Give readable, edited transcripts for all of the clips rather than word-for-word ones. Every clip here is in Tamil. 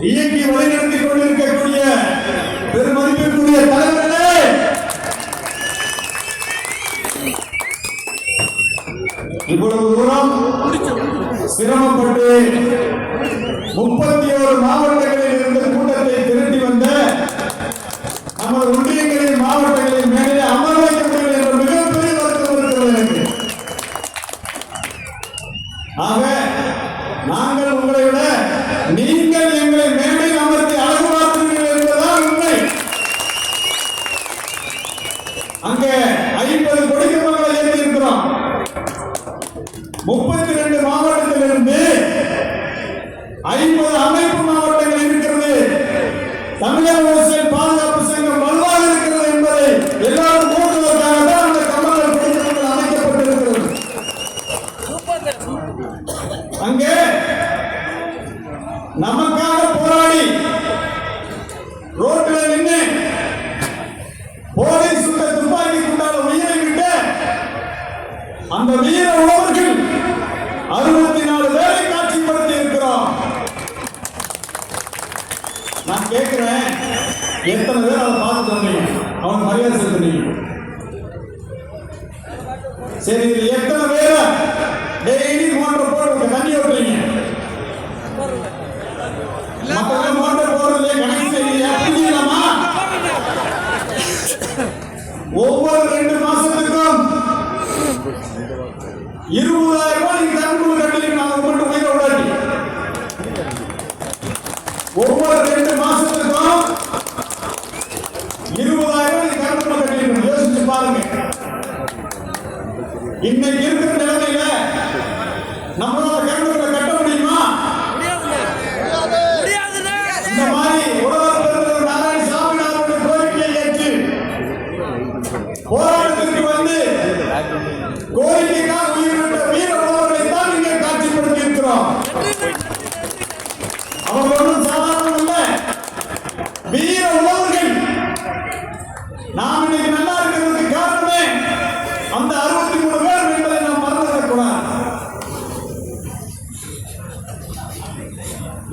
இயக்கி வழிநடத்திக் கொண்டிருக்கக்கூடிய பெருமதிப்பிற்குரிய தலைவர்களே, இவ்வளவு தூரம் சிரமப்பட்டு 31 மாவட்டங்களில் இருந்து கூட்டத்தை திரட்டி வந்த நமது ஒன்றியங்களின் மாவட்டங்களின் மேலே அமர் வைக்க முடியவில்லை என்ற மிகப்பெரிய வருத்தம் இருக்கிறது எனக்கு. ஆக நாங்கள் உங்களை விட நீங்கள் எங்களை மேடையில் அமர்த்தி அழகு பார்க்கிறீர்கள் என்பதுதான் உண்மை. அங்கே 50 கொடிக்கம்பங்களை ஏற்றி இருக்கிறோம். 32 மாவட்டத்திலிருந்து 50 அமைப்பு மாவட்டங்கள் இருக்கிறது. தமிழக விவசாய பாதுகாப்பு சங்கம் வலுவாக இருக்கிறது என்பதை எல்லாரும் போடுவதற்காக தான் அந்த கம்பங்கள் கொடிக்கம்பங்கள் அமைக்கப்பட்டிருக்கிறது. அங்கே நமக்காக போராடி ரோட்டில் நின்று போலீஸ் சுட்ட துப்பாக்கி குண்டால உயிரை விட்ட அந்த வீர உழவர்கள் 64 பேரை காட்சிப்படுத்தி இருக்கிறோம். நான் கேட்கிறேன், எத்தனை பேர் அதை பார்த்து சொன்னீங்க? அவன் மரியாதை செலுத்துறீங்க. சரி, இது எத்தனை பேரை டெய்லி மோட்டர் போட்டு தண்ணி ஓட்டுறீங்க? மோட்டர் போடுறதுல கணக்கு செய்யலையா? புரியலாமா? ஒவ்வொரு 2 மாசத்துக்கும் 20,000 ரூபாய் நீங்க தடுப்பு கட்டலைங்க. நாங்க மட்டும் உயிரை விடாட்டி ஒவ்வொரு 2 மாசத்துக்கும் 20,000 ரூபாய் நீங்க தடுப்பு கட்டலைங்க. யோசிச்சு பாருங்க. இன்னைக்கு இருக்கிற நிலைமையில நம்மளால கருணை கட்ட முடியுமா? இந்த மாதிரி உலக பெருந்தலைவர் நாராயணசாமி கோரிக்கையை ஏற்று போராட்டத்திற்கு வந்து கோரிக்கைக்காக உயிரிழந்த வீர உழவர்களை தான் இங்கே காட்சிப்படுத்தி இருக்கிறோம். அவங்க ஒன்றும் சாதாரணம் அல்ல, வீர உழவர்கள். நாம் இன்னைக்கு நல்லா இருக்கிறதுக்கு காரணமே அந்த 63 பேர் என்பதை நாம் மறந்துவிடக்கூடாது.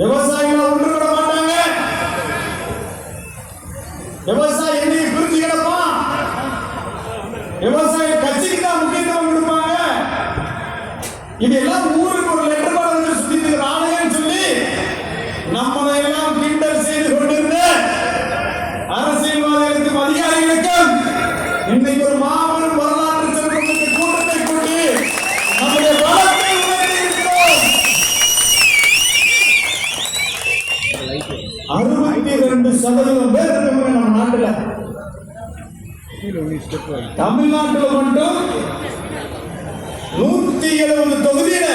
விவசாயிகளை ஒன்று விட மாட்டாங்க. விவசாயி என்னைக்கு பிரிஞ்சு கிடப்பான். விவசாய கட்சிக்கு தான் முக்கியத்துவம் கொடுப்பாங்க. இதெல்லாம் ஊருக்கு ஒரு லெட்டர் பாடம் சுத்தி ஆணையன்னு சொல்லி நம்மளை எல்லாம் கிண்டல் செய்து கொண்டிருந்த அரசியல்வாதிகளுக்கும் அதிகாரிகளுக்கும் இன்னைக்கு ஒரு மாபெரும் வரலாற்று சிறப்புமிக்க கூட்டத்தை கூட்டி நம்முடைய பலத்தை உயர்த்தி இருக்கிறோம். 62% பேர் இருக்காங்க நம்ம நாட்டுல. தமிழ்நாட்டில் மட்டும் 170 தொகுதியில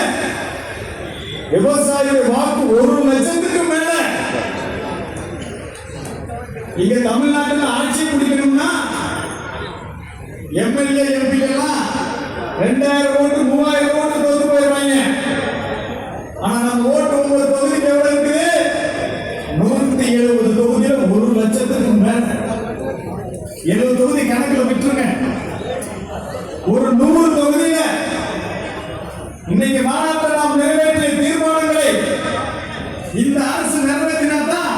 விவசாயிகள் வாக்கு 1 லட்சத்துக்கு மேல. இங்க தமிழ்நாட்டில் ஆட்சி பிடிக்கணும்னா எம்எல்ஏ எம்பி எல்லாம் 2000 ஓட்டு 3000 ஓட்டு தோத்து போயிடுவாங்க. ஆனா நம்ம ஓட்டு 9 தொகுதிக்கு எவ்வளவு இருக்குது? 170 தொகுதியில 1 லட்சத்துக்கு மேல. 70 தொகுதி கணக்கில் விட்டுருங்க. ஒரு 100 தொகுதியில இன்னைக்கு மாநாட்டில் நாம் நிறைவேற்றிய தீர்மானங்களை இந்த அரசு நிறைவேற்றினால்தான்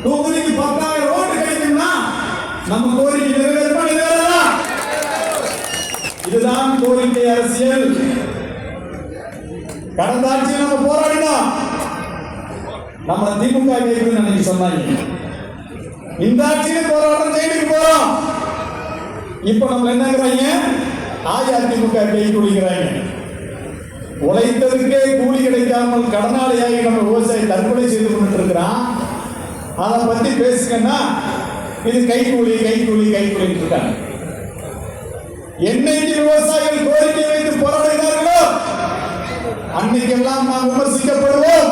தொகுதிக்கு 10,000 ஓட்டு கிடைக்கும்னா நம்ம கோரிக்கை நிறைவேறுமா? நிறைவேறா? இதுதான் கோரிக்கை அரசியல். கடந்த ஆட்சியில் நம்ம போராடினோம். நம்ம திமுக கேட்குதுன்னு அன்னைக்கு சொன்னாங்க. இந்த ஆட்சியில் போராட்டம் ஜெயிலுக்கு போறோம். இப்ப நம்ம என்னங்கிறாங்க? அஇஅதிமுக கை குளிக்கிறாங்க. உழைத்ததுக்கே கூலி கிடைக்காமல் கடனாளியாகி நம்ம விவசாயி தற்கொலை செய்து கொண்டு இருக்கிறான். அதை பத்தி பேசுங்கன்னா இது கைக்கூலி கைக்கூலி கைக்கூலின்னு இருக்காங்க. என்னைக்கு விவசாயிகள் கோரிக்கை வைத்து போராடுகிறார்களோ அன்னைக்கெல்லாம் நாம் விமர்சிக்கப்படுவோம்.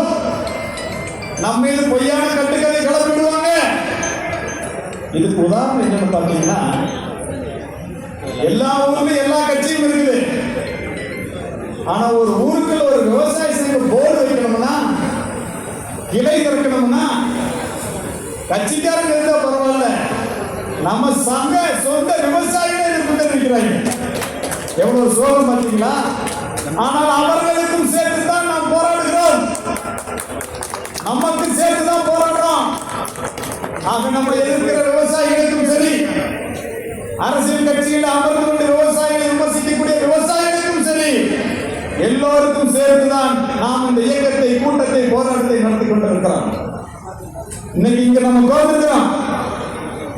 நம்ம மீது பொய்யான கட்டுக்கதை கலப்பிடுவாங்க. இதுக்கு உதாரணம் என்னன்னு பார்த்தீங்கன்னா, எல்லா ஊர்லயும் எல்லா கட்சியும் இருக்குது. ஆனா ஒரு ஊருக்குள்ள ஒரு விவசாய சங்க போர்டு வைக்கணும்னா, கிளை திறக்கணும்னா கட்சிக்காரங்க இருந்தா பரவாயில்ல, நம்ம சங்க சொந்த விவசாயிகளே இருக்கிறாங்க. எவ்வளவு சோகம் பார்த்தீங்களா? ஆனால் அவர்களுக்கும் சேர்த்துதான் நாம் போராடுகிறோம். நமக்கு சேர்த்துதான் போராடுறோம். ஆக நம்ம எதிர்க்கிற விவசாயிகளுக்கும் சரி, அரசியல் கட்சியில் அமர்ந்து கொண்டு விவசாயிகளை விமர்சிக்கக்கூடிய விவசாயிகளுக்கும் சரி, எல்லோருக்கும் சேர்த்துதான் நாம் இந்த இயக்கத்தை, கூட்டத்தை, போராட்டத்தை நடத்தி கொண்டிருக்கிறோம். இன்னைக்கு இங்க நம்ம கோர்த்துக்கிறோம்.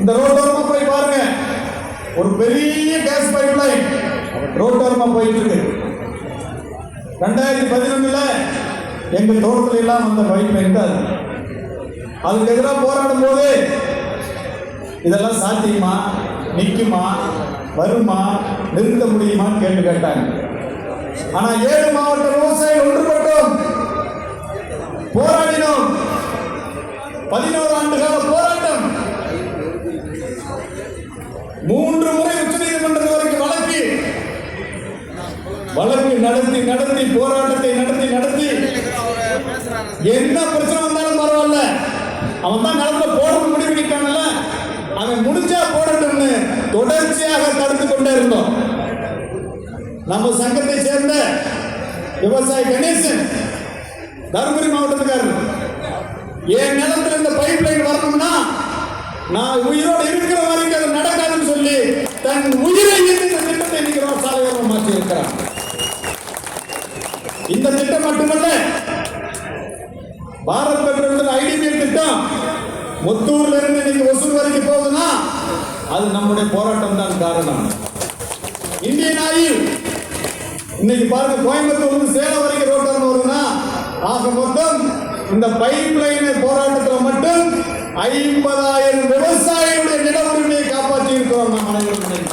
இந்த ரோட்டோரமா போய் பாருங்க, ஒரு பெரிய கேஸ் பைப் லைன் ரோட்டோரமா போயிட்டு இருக்கு. 2011 எங்க தோட்டத்துல எல்லாம் அந்த பைப் லைன் தான். அதுக்கு எதிராக போராடும் போது இதெல்லாம் சாத்தியமா, நிக்குமா, வருமா, நிறுத்த முடியுமான்னு கேட்டாங்க. ஆனா 7 மாவட்ட விவசாயிகள் ஒன்றுபட்டோம், போராடினோம். 11 ஆண்டு கால போராட்டம், 3 முறை உச்ச நீதிமன்றம் வரைக்கும் வழக்கு நடத்தி போராட்டத்தை நடத்தி என்ன பிரச்சனை வந்தாலும் பரவாயில்ல, அவன் தான் களத்துல போடுறது முடிவு நிற்கானல்ல, அவன் முடிஞ்சா போடட்டும்னு தொடர்ச்சியாக தடுத்து கொண்டே இருந்தோம். நம்ம சங்கத்தை சேர்ந்த விவசாயி கணேசன் தருமபுரி மாவட்டத்துக்காரர், என் நிலத்துல இந்த பைப் லைன் வரணும்னா நான் உயிரோடு இருக்கிற வரைக்கும் அது நடக்காதுன்னு சொல்லி தன் உயிரை இந்த திட்டத்தை இன்னைக்கு சாலையோரம் மாற்றி இருக்கிறார். இந்த திட்டம் மட்டுமல்ல, பாரத் பெட்ரோல் ஐடிபிஎல் திட்டம் முத்தூர்ல இருந்து இன்னைக்கு ஒசூர் வரைக்கும் போகுதுன்னா அது நம்முடைய போராட்டம் தான் காரணம். இந்தியன் ஆயில் இன்னைக்கு பாருங்க, கோயம்புத்தூர் சேலம் வரைக்கும் ரோட்டோரம் வருதுன்னா ஆக மொத்தம் இந்த பைப் லைன் போராட்டத்தில் மட்டும் 50,000 விவசாயிகளுடைய நில உரிமையை காப்பாற்றி இருக்கிறோம். நாம் அனைவரும்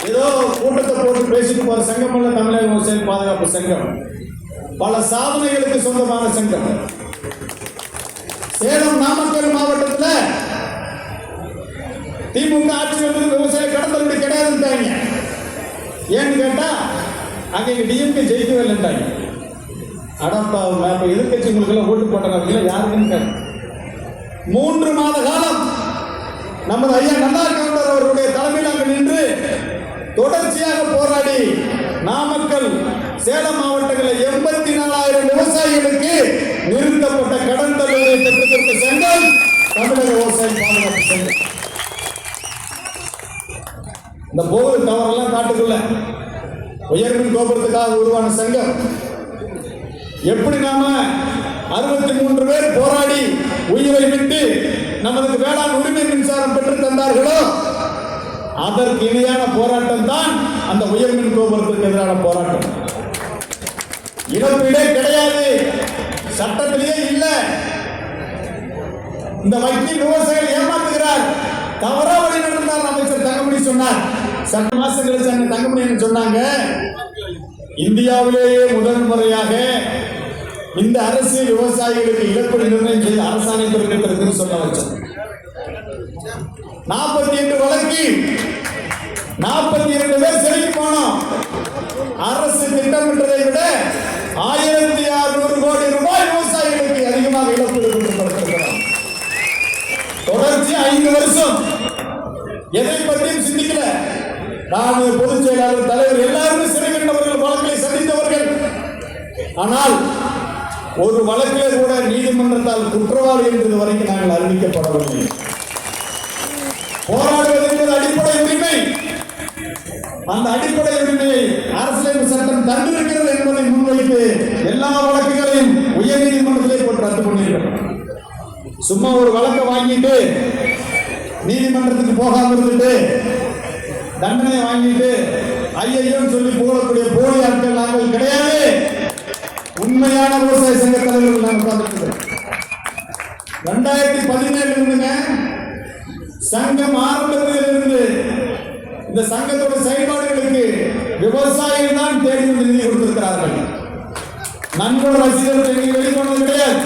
ஏதோ கூட்டத்தை போட்டு பேசிட்டு போற சங்கம் அல்ல தமிழக விவசாய பாதுகாப்பு சங்கம். பல சாதனைகளுக்கு சொந்தமான சங்கம். சேலம் நாமக்கல் மாவட்டத்தில் திமுக ஆட்சி வந்து விவசாய கடத்தல் கிடையாதுட்டாங்க. ஏன்னு கேட்டா அங்க டிஎம்கே ஜெயிக்கவே இல்லைட்டாங்க. அடப்பா, இப்ப எதிர்கட்சி உங்களுக்கு ஓட்டு போட்டாங்க யாருக்குன்னு 3 மாத காலம் நமது ஐயா நல்லா கவுண்டர் அவர்களுடைய தலைமையில் அங்கு நின்று தொடர்ச்சியாக போராடி நாமக்கல், சேலம் மாவட்டங்களில் 84,000 விவசாயிகளுக்கு நிறுத்தப்பட்ட கடன் தள்ளுபடியை பெற்றுக் சங்கம் தமிழக விவசாய பாதுகாப்பு சங்கம். இந்த போது தவறெல்லாம் காட்டுக்குள்ள உயர்மின் கோபுரத்துக்காக உருவான சங்கம். எப்படி நாம 63 பேர் போராடி உயிரை விட்டு நமது வேளாண் உரிமை மின்சாரம் பெற்று தந்தார்களோ அதற்கு இணையான போராட்டம் தான் அந்த உயர்மின் கோபுரத்திற்கு எதிரான போராட்டம். இழப்பீடே கிடையாது, சட்டத்திலேயே இல்லை. இந்த வக்கீல் விவசாயிகள் ஏமாத்துகிறார், தவறா வழி நடந்தார். அமைச்சர் தங்கமணி சொன்னார், சட்ட மாசம் கழிச்சு தங்கமணி என்ன சொன்னாங்க, இந்தியாவிலேயே முதல் முறையாக இந்த அரசு விவசாயிகளுக்கு இழப்பீடு நிர்ணயம் செய்து அரசாணை பிறப்பித்திருக்கு சொல்ல வச்சோம். 48 வழக்கு 42 பேர் சிறைக்கு போனோம். அரசு திட்டமிட்டதை விட 1600 கோடி ரூபாய் விவசாயிகளுக்கு அதிகமாக இழப்பீடு கொடுத்திருக்கிறோம். தொடர்ச்சி 5 வருஷம் எதை பற்றியும் சிந்திக்கல. நான் பொதுச் செயலாளர், தலைவர் எல்லாருமே சிறை கண்டவர்கள், வழக்கை சந்தித்தவர்கள். ஆனால் ஒரு வழக்கிலே கூட நீதிமன்றத்தால் குற்றவாளி என்பது வரைக்கும் நாங்கள் அறிவிக்கப்படவில்லை. போராடுவது என்பது அடிப்படை உரிமை. அந்த அடிப்படை உரிமையை அரசியலமைப்பு சட்டம் தந்திருக்கிறது என்பதை முன்வைத்து எல்லா வழக்குகளையும் உயர் நீதிமன்றத்திலே போட்டு ரத்து பண்ணியிருக்கிறோம். சும்மா ஒரு வழக்கை வாங்கிட்டு நீதிமன்றத்துக்கு போகாம இருந்துட்டு தண்டனை வாங்கிட்டு ஐயையோன்னு சொல்லி போகக்கூடிய போலி ஆட்கள் நாங்கள் கிடையாது. உண்மையான விவசாய சங்க தலைவர்கள் நாங்கள் பார்த்துருக்கிறோம். 2017 இருந்துங்க சங்கம் ஆரம்பத்திலிருந்து இந்த சங்கத்தோட செயல்பாடுகளுக்கு விவசாயிகள் தான் தேடி வந்து நிதி கொடுத்திருக்கிறார்கள். நண்பர் ரசிகர்கள் வெளிக்கொண்டது கிடையாது.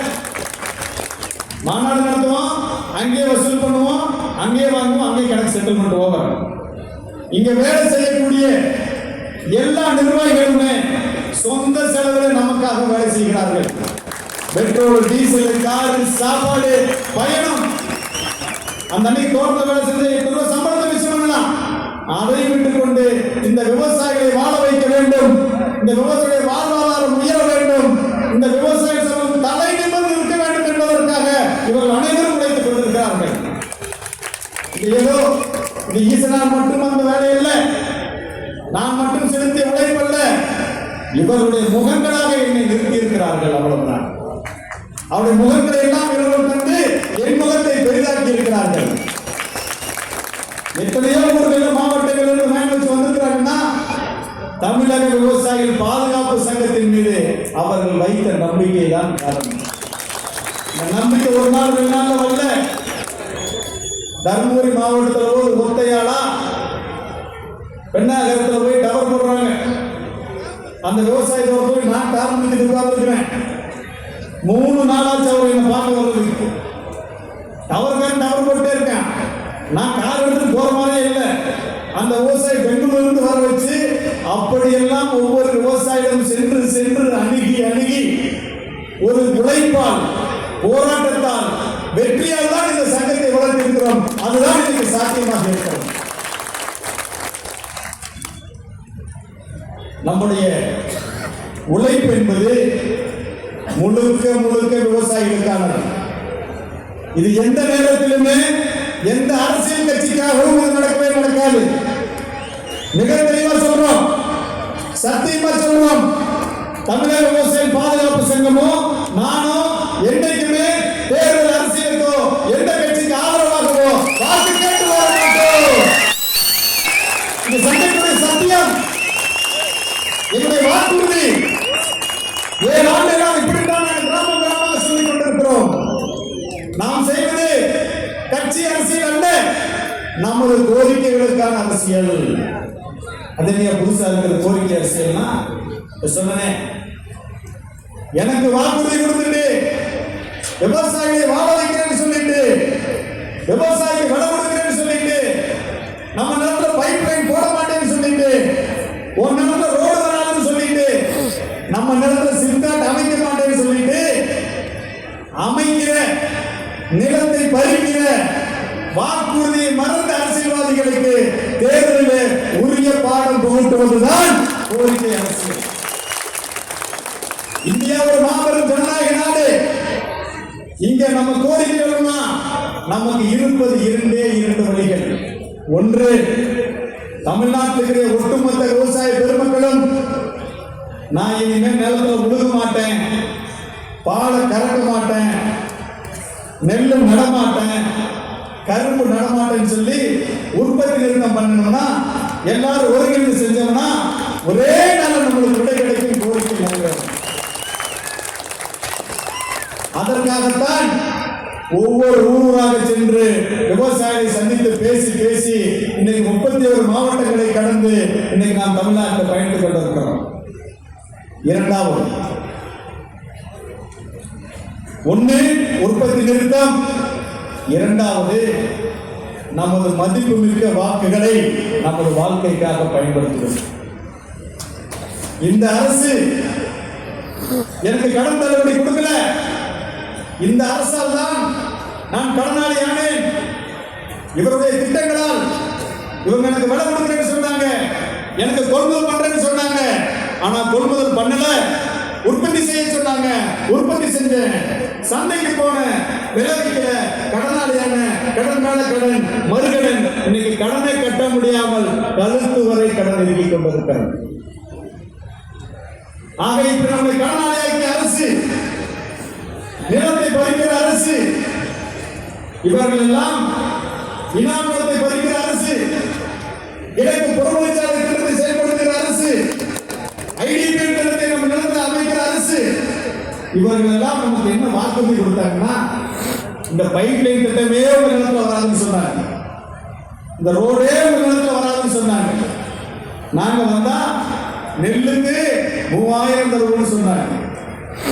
மாநாடு நடத்துவோம், அங்கே வசூல் பண்ணுவோம், அங்கே வாங்குவோம், அங்கே கணக்கு செட்டில் பண்ணுவோம். இங்க வேலை செய்யக்கூடிய எல்லா நிர்வாகிகளுமே சொந்த செலவில் நமக்காக வேலை செய்கிறார்கள். பெட்ரோல், டீசல், கார், சாப்பாடு, பயணம். அந்த அன்னைக்கு தோட்டத்தில் வேலை செஞ்சு 8 ரூபாய் சம்பளத்தை விஷயம் பண்ணலாம். அதை விட்டுக் கொண்டு இந்த விவசாயிகளை வாழ வைக்க வேண்டும், இந்த விவசாயிகளை வாழ்வாதாரம் உயர வேண்டும், இந்த விவசாய சமூகம் இவருடைய முகங்களாக என்னை நிறுத்தி இருக்கிறார்கள். அவ்வளவுதான். அவருடைய முகங்களை எல்லாம் இவர்கள் கண்டு என் முகத்தை பெரிதாக்கி இருக்கிறார்கள். எத்தனையோ ஊர்கள் மாவட்டங்களில் வச்சு வந்திருக்கிறாங்கன்னா தமிழக விவசாயிகள் பாதுகாப்பு சங்கத்தின் மீது அவர்கள் வைத்த நம்பிக்கை தான் காரணம். இந்த நம்பிக்கை ஒரு நாள் 2 நாள் வரல. தர்மபுரி மாவட்டத்தில் ஒரு ஒத்தையாளா பெண்ணாகரத்தில் போய் டவர் போடுறாங்க. அந்த விவசாயத்தோட போய் நான் காரணத்துக்கு உட்கார்ந்துருக்கிறேன். 3 நாளாச்சு அவர் என்ன பார்க்க வர்றதுக்கு. டவர் போட்டே இருக்கேன். நான் கார் எடுத்து போற மாதிரியே இல்லை. அந்த விவசாயி பெங்களூரிலிருந்து வர வச்சு அப்படியெல்லாம் ஒவ்வொரு விவசாயிடம் சென்று அணுகி ஒரு உழைப்பால் போராட்டத்தால் வெற்றியால் தான் இந்த சங்கத்தை வளர்த்திருக்கிறோம். அதுதான் இன்னைக்கு சாத்தியமாக இருக்கிறோம். நம்முடைய உழைப்பு என்பது முழுக்க விவசாயிகளுக்கானது. இது எந்த நேரத்திலுமே எந்த அரசியல் கட்சிக்காகவும் இது நடக்காது. மிக தெளிவா சொல்றோம், சத்தியமா சொல்றோம். தமிழக விவசாய பாதுகாப்பு சங்கமோ நானோ என்றைக்குமே தேர்தல் அரசியலுக்கோ எந்த கட்சிக்கு ஆதரவாகவோ வாக்கு கேட்டு வர மாட்டோம். இந்த சங்கத்துடைய சத்தியம், என்னுடைய வாக்குறுதி. 7 ஆண்டுகளாக இப்படித்தான் கிராமமாக சொல்லிக் கொண்டிருக்கிறோம். நாம் செய்வது கட்சி அரசியல் அல்ல, நமது கோரிக்கைகளுக்கான அரசியல். அது நீங்க புதுசா இருக்கிற கோரிக்கை அரசியல்னா சொன்னேன். எனக்கு வாக்குறுதி கொடுத்துட்டு விவசாயிகளை வாழ வைக்கிறேன்னு சொல்லிட்டு, விவசாயிக்கு வள கொடுக்கிறேன்னு சொல்லிட்டு, நம்ம நிலத்துல பைப் லைன் போட மாட்டேன்னு சொல்லிட்டு, ஒரு நிலத்துல ரோடு வராதுன்னு சொல்லிட்டு, நம்ம நிலத்துல சிப்காட் அமைக்க மாட்டேன்னு சொல்லிட்டு, அமைக்கிற நிலத்தை பறிக்கிற வாக்குறுதியை மறந்த அரசியல்வாதிகளுக்கு தேர்தலில் உரிய பாடம் புகட்டுவதுதான் கோரிக்கை அரசியல். இந்தியா ஒரு மாபெரும் ஜனநாயக நாடு. இங்க நம்ம கோரிக்கைகள்னா நமக்கு இருப்பது 2 வழிகள். ஒன்று, தமிழ்நாட்டில் ஒட்டுமொத்த விவசாய பெருமக்களும் நான் இனிமேல் நிலத்துல உழுக மாட்டேன், பாலை கறக்க மாட்டேன், நெல்லு நடமாட்டேன், கரும்பு நடமாட்டேன்னு சொல்லி உற்பத்தி நிறுத்தம் பண்ணணும்னா, எல்லாரும் ஒருங்கிணைந்து செஞ்சோம்னா ஒரே நாள் நம்மளுக்கு விடை கிடைக்கும் கோரிக்கை நிறைவேறும். அதற்காகத்தான் ஒவ்வொரு ஊராக சென்று விவசாயிகளை சந்தித்து பேசி இன்னைக்கு 31 மாவட்டங்களை கடந்து இன்னைக்கு நாம் தமிழ்நாட்டில் பயணித்துக் கொண்டிருக்கிறோம். இரண்டாவது, ஒன்று உற்பத்தி நிறுத்தம், இரண்டாவது நமது மதிப்புமிக்க வாக்குகளை நமது வாழ்க்கைக்காக பயன்படுத்துவது. இந்த அரசு எனக்கு கடன் தள்ளுபடி கொடுக்கல, இந்த அரசால் தான் நான் கடனாளி ஆனேன். இவருடைய திட்டங்களால் இவங்க எனக்கு விலை கொடுக்கிறேன்னு சொன்னாங்க, எனக்கு கொள்முதல் பண்றேன்னு சொன்னாங்க. ஆனா கொள்முதல் பண்ணல, உற்பத்தி செய்ய சொன்னாங்க, உற்பத்தி செஞ்சேன், சந்தைக்கு போன விலை வைக்கல, கடனாளியான கடன் மேல கடன், மறுகடன். இன்னைக்கு கடனை கட்ட முடியாமல் கழுத்து வரை கடன் இருக்கிக் கொண்டிருக்கிறது. ஆக இப்ப நம்மை கடனாளியாக்கிய அரசு, நிலத்தை பறிக்கிற அரசு, இவர்கள் எல்லாம் இனாமத்தை பறிக்கிற அரசு, கிழக்கு புறவழிச்சாலை திட்டத்தை செயல்படுத்துகிற அரசு, ஐடிபி திட்டத்தை நம்ம நிலத்தை அமைக்கிற அரசு, இவர்கள் எல்லாம் நமக்கு என்ன வாக்குறுதி கொடுத்தாங்கன்னா, இந்த பைப் லைன் திட்டமே உங்க நிலத்துல வராதுன்னு சொன்னாங்க, இந்த ரோடே உங்க நிலத்துல வராதுன்னு சொன்னாங்க. நாங்க வந்தா நெல்லுக்கு 3000 தருவோம்னு சொன்னாங்க,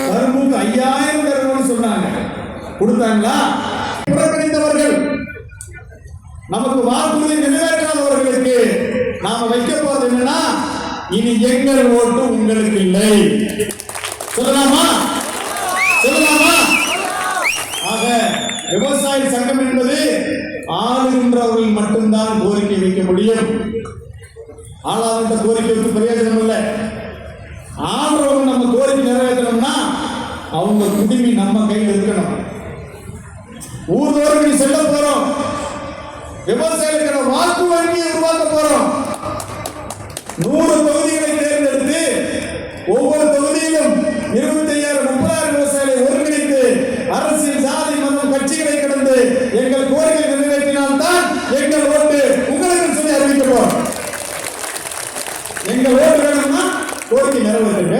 கரும்புக்கு 5000 தருவோம்னு சொன்னாங்க. கொடுத்தாங்களா? புறக்கணித்தவர்கள், நமக்கு வாக்குறுதி நிறைவேற்றாதவர்களுக்கு நாம வைக்க போறது என்னன்னா, இனி எங்கள் ஓட்டு உங்களுக்கு இல்லை. சொல்லலாமா? சொல்லலாமா? ஆக விவசாய சங்கம் என்பது ஆளுகின்றவர்கள் மட்டும்தான் கோரிக்கை வைக்க முடியும். ஆளாளர்கிட்ட கோரிக்கை வைக்க பிரயோஜனம் இல்லை. ஆளுறவங்க நம்ம கோரிக்கை நிறைவேற்றணும்னா அவங்க குடிமை நம்ம கையில் இருக்கணும். ஊர்தோறும் செல்ல போறோம், விவசாயிகளுக்கான வாக்கு வங்கியை உருவாக்க போறோம். 100 தொகுதிகளை தேர்ந்தெடுத்து ஒவ்வொரு 25,000 30,000 விவசாயிகளை ஒருங்கிணைத்து அரசியல் சாதி மதம் கட்சிகளை கடந்து எங்கள் கோரிக்கை நிறைவேற்றினால்தான் எங்கள் ஓட்டு உங்களுக்கு சொல்லி அறிவிக்கப்போம். எங்கள் ஓட்டு வேணும்னா கோரிக்கை நிறைவேற்றுங்க,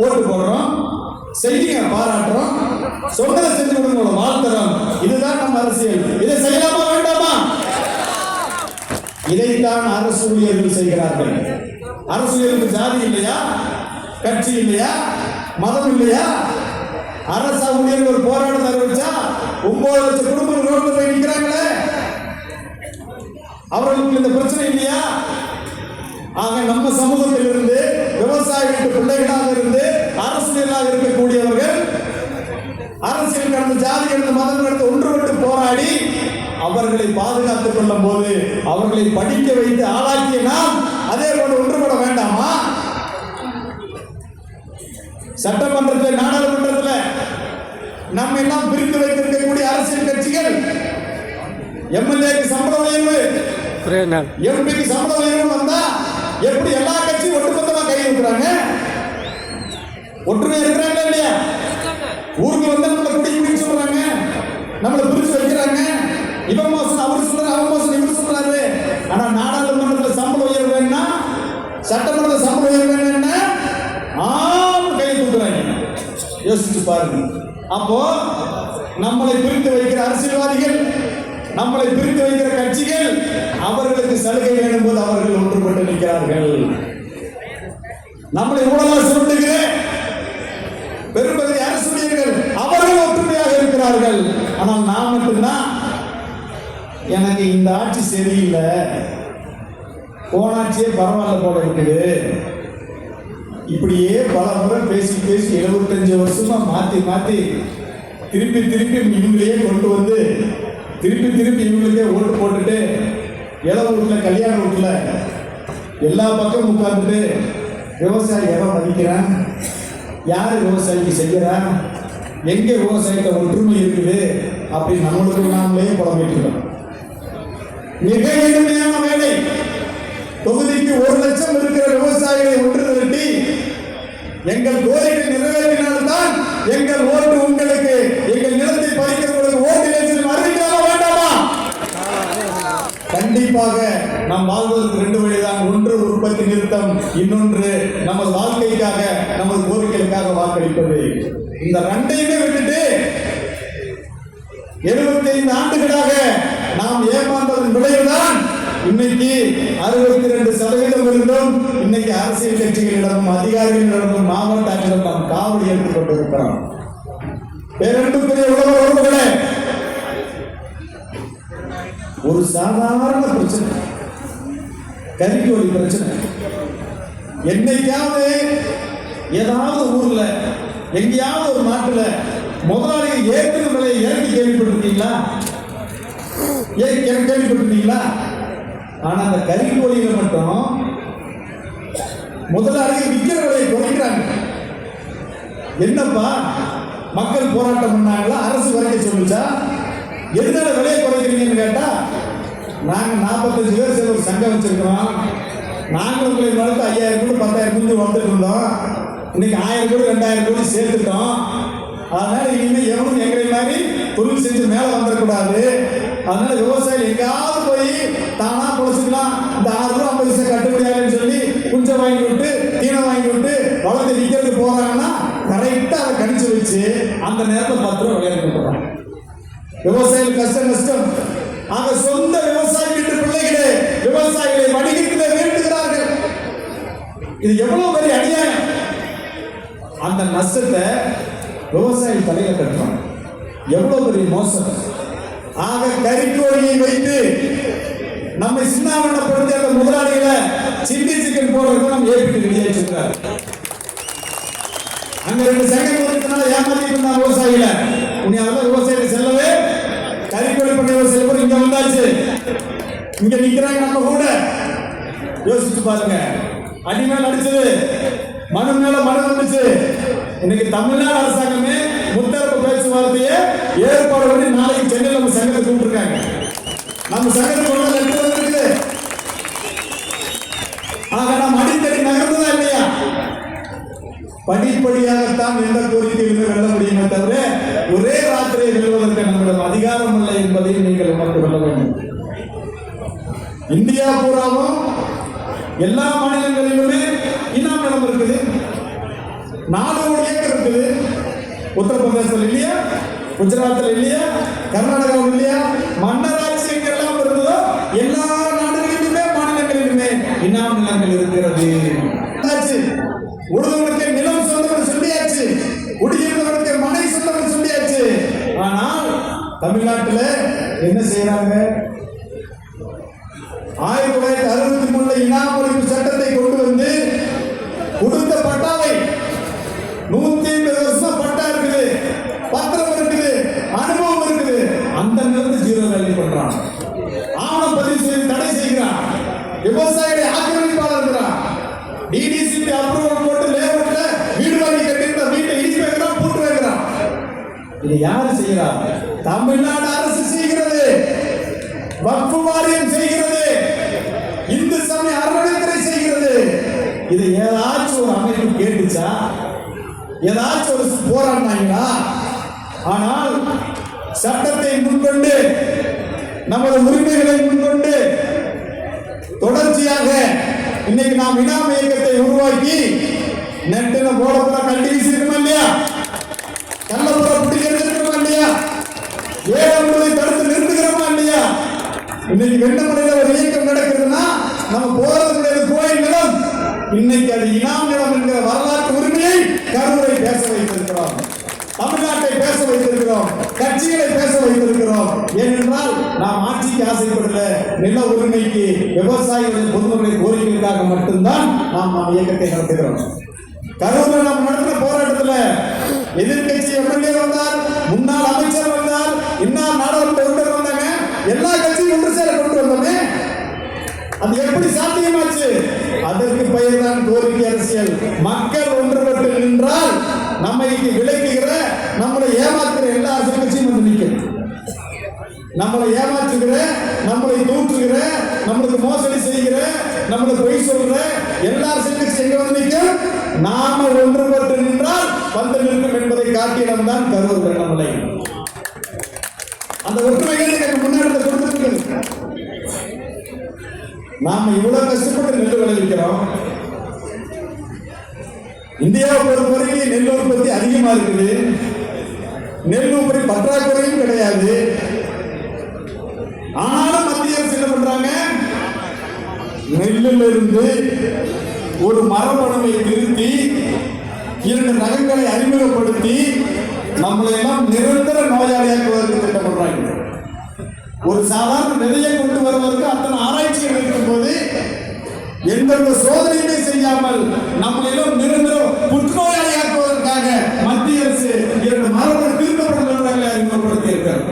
ஓட்டு போடுறோம், செய்தியை பாராட்டுறோம், சொன்னதை செஞ்சு கொடுங்க, வாழ்த்துறோம். இதுதான் நம்ம அரசியல். இதை செய்யலாமா வேண்டாமா? இதைத்தான் அரசு ஊழியர்கள் செய்கிறார்கள். அரசு ஊழியர்களுக்கு ஜாதி இல்லையா, கட்சி இல்லையா, மதம் இல்லையா? அரசு ஊழியர்கள் ஒரு போராட்டம் அறிவிச்சா 9 லட்சம் குடும்பங்கள் ரோட்ல போய் நிற்கிறாங்களே, அவர்களுக்கு இந்த பிரச்சனை இல்லையா? ஆக நம்ம சமூகத்தில் இருந்து விவசாயிகளுக்கு பிள்ளைகளாக இருந்து அரசியலாக இருக்கக்கூடியவர்கள் அரசியல் கடந்த ஜாதி கடந்த மதம் கடந்த ஒன்றுபட்டு போராடி அவர்களை பாதுகாத்துக் கொள்ளும் போது அவர்களை படிக்க வைத்து ஆளாக்கிய நாம் அதே போல ஒன்றுபட வேண்டாமா? சட்டமன்றத்தில் நாடாளுமன்றத்தில் நம்ம எல்லாம் பிரித்து வைத்திருக்கக்கூடிய அரசியல் கட்சிகள் எம்எல்ஏக்கு சம்பள உயர்வு, எம்பிக்கு சம்பள உயர்வு வந்தா எப்படி எல்லா கட்சியும் ஒட்டுமொத்தமா கை வைக்கிறாங்க? ஒற்றுமையா இருக்கிறாங்க இல்லையா? ஊருக்கு வந்து நம்மளை குடிக்க சொல்றாங்க, நம்மளை பிரிச்சு வைக்கிறாங்க. இவன் மோசம் அவர் சொல்றாரு, அவன் மோசம் இவர் சொல்றாரு. ஆனா நாடாளுமன்றத்தில் சம்பள உயர்வு வேணும்னா, சட்டமன்றத்தில் சம்பள உயர்வு வேணும்னா கை தூக்குறாங்க. யோசிச்சு பாருங்க. அப்போ நம்மளை பிரித்து வைக்கிற அரசியல்வாதிகள், நம்மளை பிரித்து வைக்கிற கட்சிகள் அவர்களுக்கு சலுகை வேணும் போது அவர்கள் ஒன்றுபட்டு நிற்கிறார்கள். நம்மளை ஊழலாக சுருட்டுகிற பெரும்பகுதி அரசு ஊழியர்கள் அவர்கள் ஒற்றுமையாக இருக்கிறார்கள். ஆனால் நான் மட்டும்தான் எனக்கு இந்த ஆட்சி சரியில்லை, போனாட்சியே பரவாயில்ல போல இருக்குது, இப்படியே பல முறை பேசி 75 வருஷமா மாத்தி மாத்தி திருப்பி இவங்களையே கொண்டு வந்து திருப்பி இவங்களுக்கே ஓட்டு போட்டுட்டு இளவு வீட்டுல கல்யாண வீட்டுல எல்லா பக்கம் உட்கார்ந்துட்டு விவசாயி எவன் மதிக்கிறான், யாரு விவசாயிக்கு செய்யறான், எங்கே விவசாயத்தை ஒற்றுமை இருக்குது அப்படின்னு நம்மளுக்கு நாமளே புலம்பிட்டு மிக எளிமையான வேலை. தொகுதிக்கு 1 லட்சம் இருக்கிற விவசாயிகளை ஒன்று திரட்டி எங்கள் கோரிக்கை நிறைவேற்றினால்தான் எங்கள் ஓட்டு உங்களுக்கு, எங்கள் நிலத்தை பறிக்கிறவர்களுக்கு ஓட்டு அறிவிக்கலாம் வேண்டாமா? கண்டிப்பாக நாம் வாழ்வதற்கு 2 வழிதான். ஒன்று உற்பத்தி நிறுத்தம், இன்னொன்று நமது வாழ்க்கைக்காக நமது கோரிக்கைகளுக்காக வாக்களிப்பது. இந்த 2ஐயுமே விட்டுட்டு 75 ஆண்டுகளாக நாம் ஏமாந்ததன் விளைவுதான் இன்னைக்கு 62% இருந்தும் இன்னைக்கு அரசியல் கட்சிகளிடமும் அதிகாரிகளிடமும் மாவட்ட ஆட்சியிடம் நாம் காவடி எடுத்துக் கொண்டிருக்கிறோம். பேரன்புக்குரிய உலக உறவுகளே, ஒரு சாதாரண பிரச்சனை, கறிக்கோழி பிரச்சனை, என்னைக்காவது ஏதாவது ஊர்ல எங்கேயாவது ஒரு நாட்டுல முதலாளிகள் ஏற்கனவே விலையை இறக்கி கேள்விப்பட்டிருக்கீங்களா? கேள்விப்பட்டிருக்கீங்களா? ஆனா அந்த கறிக்கோழியில மட்டும் முதலாளிகள் விற்கிற விலையை குறைக்கிறாங்க. என்னப்பா மக்கள் போராட்டம் பண்ணாங்களா, அரசு குறைக்க சொல்லுச்சா, எதனால விலையை குறைக்கிறீங்கன்னு கேட்டா, நாங்க 45 பேர் சேர்ந்து ஒரு சங்கம் வச்சிருக்கிறோம், நாங்க உங்களை வளர்த்து 5000 கோடி 10,000 கோடி வளர்த்துட்டு இருந்தோம், இன்னைக்கு 1000 கோடி 2000 கோடி சேர்த்துட்டோம். அதனால இனிமே எவனும் எங்களை மாதிரி தொழில் செஞ்சு மேல வந்துடக்கூடாது. அதனால விவசாயிகள் எங்காவது போய் தானா பொழைச்சிக்கலாம், இந்த 6 ரூபா 50 பைசா கட்டுப்படியாதுன்னு சொல்லி குஞ்சம் வாங்கி விட்டு தீனை வாங்கி விட்டு வளர்த்து விற்கிறது போறாங்கன்னா கரெக்டா அதை கணிச்சு வச்சு அந்த நேரத்தில் 10 ரூபா விளையாட்டு போறாங்க. விவசாயிகள் கஷ்டம். ஆக சொந்த விவசாயி வீட்டு பிள்ளைகளே விவசாயிகளை வணிகத்திலே வீழ்த்துகிறார்கள். இது எவ்வளவு பெரிய அநியாயம். அந்த நஷ்டத்தை விவசாயி தலையில கட்டுறோம். எவ்வளவு பெரிய மோசம். ஆக கறிக்கோழியை வைத்து நம்மை சின்னாவனப்படுத்தி அந்த முதலாளிகளை சில்லி சிக்கன் போடுறது நம்ம ஏற்பட்டு வெளியேற்றிருக்காரு. அங்க 2 சங்கம் கொடுத்தனால ஏமாத்திட்டு இருந்தாங்க விவசாயிகள. உன்னை அதெல்லாம் விவசாயிகள் செல்லவே கறிக்கோழி பண்ண சில பேர் இங்க வந்தாச்சு, இங்க நிக்கிறாங்க நம்ம கூட. யோசிச்சு பாருங்க, அடிமேல் அடிச்சது மனு மேல மனு வந்துச்சு. இன்னைக்கு தமிழ்நாடு அரசாங்கமே முத்தரப்பு பேச்சுவார்த்தையை ஏற்பாடு பண்ணி நாளைக்கு சென்னையில் நம்ம சங்கத்தை கூப்பிட்டுருக்காங்க. நம்ம சங்கத்துக்கு ஒன்று லெட்டர் வந்துருக்கு. ஆக நம்ம அடிக்கடி நகர்ந்ததா இல்லையா? படிப்படியாகத்தான் எந்த கோரிக்கையிலுமே வெல்ல முடியுமே தவிர ஒரே ராத்திரியை வெல்வதற்கு நம்மிடம் அதிகாரம் இல்லை என்பதை நீங்கள் உணர்ந்து கொள்ள வேண்டும். இந்தியா பூராவும் எல்லா மாநிலங்களிலுமே இனாம் நிலம் இருக்குது, 4 கோடி ஏக்கர் இருக்குது. உத்தரப்பிரதேசத்தில் இல்லையா, குஜராத்தில் இல்லையா, கர்நாடகாவில் இல்லையா, மன்னராட்சி எங்கெல்லாம் இருந்ததோ எல்லா நாடுகளிலுமே மாநிலங்களிலுமே இனாம் நிலங்கள் இருக்கிறது. உழுதவனுக்கு நிலம் சொந்தம் சொல்லியாச்சு, குடியிருந்தவனுக்கு மனை சொந்தம் சொல்லியாச்சு. ஆனால் தமிழ்நாட்டில் என்ன செய்யறாங்க? 1963 இனாம் ஒழிப்பு சட்டத்தை கொண்டு வந்து கொடுத்த பட்டாவை 150 வருஷம் பட்டா இருக்குது, பத்திரம் இருக்குது, அனுபவம் இருக்குது, அந்த நிலத்தை ஜீரோ வேல்யூ பண்றான். ஆவணம் பதிவு செய்து தடை செய்கிறான். விவசாயிகளை ஆக்கிரமிப்பாளர் இருக்கிறான். டிடிசிபி அப்ரூவல் போட்டு லேஅவுட்ல வீடு வாங்கி கட்டியிருந்த வீட்டை இடிச்சு வைக்கிறான், பூட்டு வைக்கிறான். இது யாரு செய்கிறா? தமிழ்நாடு அரசு செய்கிறது, வக்ஃப் வாரியம் செய்கிறது, இந்து சமய அறநிலையத்துறை செய்கிறது. இது ஏதாச்சும் ஒரு அமைப்பு கேட்டுச்சா? ஏதாச்சும் ஒரு போராடினாங்களா? ஆனால் சட்டத்தை முன்கொண்டு நமது உரிமைகளை முன்கொண்டு தொடர்ச்சியாக இன்னைக்கு நாம் இனாம் இயக்கத்தை உருவாக்கி நெட்டின போடப்புற கல்வி வீசிருக்கோமா இல்லையா? கள்ளப்புற பிடிக்கிறது இருக்கிறோமா இல்லையா? ஏழை தடுத்து நிறுத்துகிறோமா இல்லையா? இன்னைக்கு வெண்ணமலையில ஒரு இயக்கம் நடக்குதுன்னா நம்ம போறது கோயில் நிலம், இன்னைக்கு அது இனாம் நிலம் என்கிற வரலாற்று உரிமையை கருவறை பேச வைத்திருக்கிறோம், தமிழ்நாட்டை பேச வைத்திருக்கிறோம், கட்சிகளை பேச வைத்திருக்கிறோம். ஏனென்றால் நாம் ஆட்சிக்கு ஆசைப்படல, நில உரிமைக்கு, விவசாயிகளின் பொதுமக்களின் கோரிக்கைகளுக்காக மட்டும்தான் நாம் இயக்கத்தை நடத்துகிறோம். கரூரில் நாம் நடத்தின போராட்டத்தில் எதிர்கட்சி எம்எல்ஏ வந்தார், முன்னாள் அமைச்சர் வந்தார், இன்னார் நாடாளுமன்ற உறுப்பினர் வந்தாங்க, எல்லா கட்சியும் ஒன்று சேர கொண்டு வந்தோமே. அது எப்படி சாத்தியமாச்சு? அதற்கு பெயர் தான் கோரிக்கை அரசியல். மக்கள் ஒன்றுபட்டு நின்றால் நம்மை விளக்குகிற, நம்மளை ஏமாற்றுகிற எல்லா அரசியல் கட்சியும் வந்து நிற்கும். நம்மளை ஏமாற்றுகிற, நம்மளை தூற்றுகிற, நம்மளுக்கு மோசடி செய்கிற, நம்மளுக்கு பொய் சொல்ற எல்லா அரசியல் கட்சி எங்க வந்து நிற்கும்? நாம ஒன்றுபட்டு நின்றால் வந்து நிற்கும் என்பதை காட்டிய இடம் தான் கரூர் வெண்ணமலை. அந்த ஒற்றுமையை முன்னாடி கொடுத்துருக்கு. நாம இவ்வளவு கஷ்டப்பட்டு நெல் விளைவிக்கிறோம். இந்தியாவை பொறுத்தவரைக்கும் நெல் உற்பத்தி அதிகமா இருக்குது, நெல் உற்பத்தி பற்றாக்குறையும் கிடையாது. ஆனாலும் மத்திய அரசு என்ன பண்றாங்க? நெல்லில் இருந்து ஒரு மரபணுவை திருத்தி 2 ரகங்களை அறிமுகப்படுத்தி நம்மளை எல்லாம் நிரந்தர நோயாளியாக்குவதற்கு திட்டம் பண்றாங்க. ஒரு சாதாரண விதையை கொண்டு வருவதற்கு அத்தனை ஆராய்ச்சிகள் இருக்கும் போது எந்தெந்த சோதனையுமே செய்யாமல் நம்மளெல்லாம் நிரந்தரம் புற்றுநோயாளியாக்குவதற்காக மத்திய அரசு 2 மரபணு திருத்தப்பட்ட நிறுவனங்களை அறிமுகப்படுத்தி இருக்கிறார்.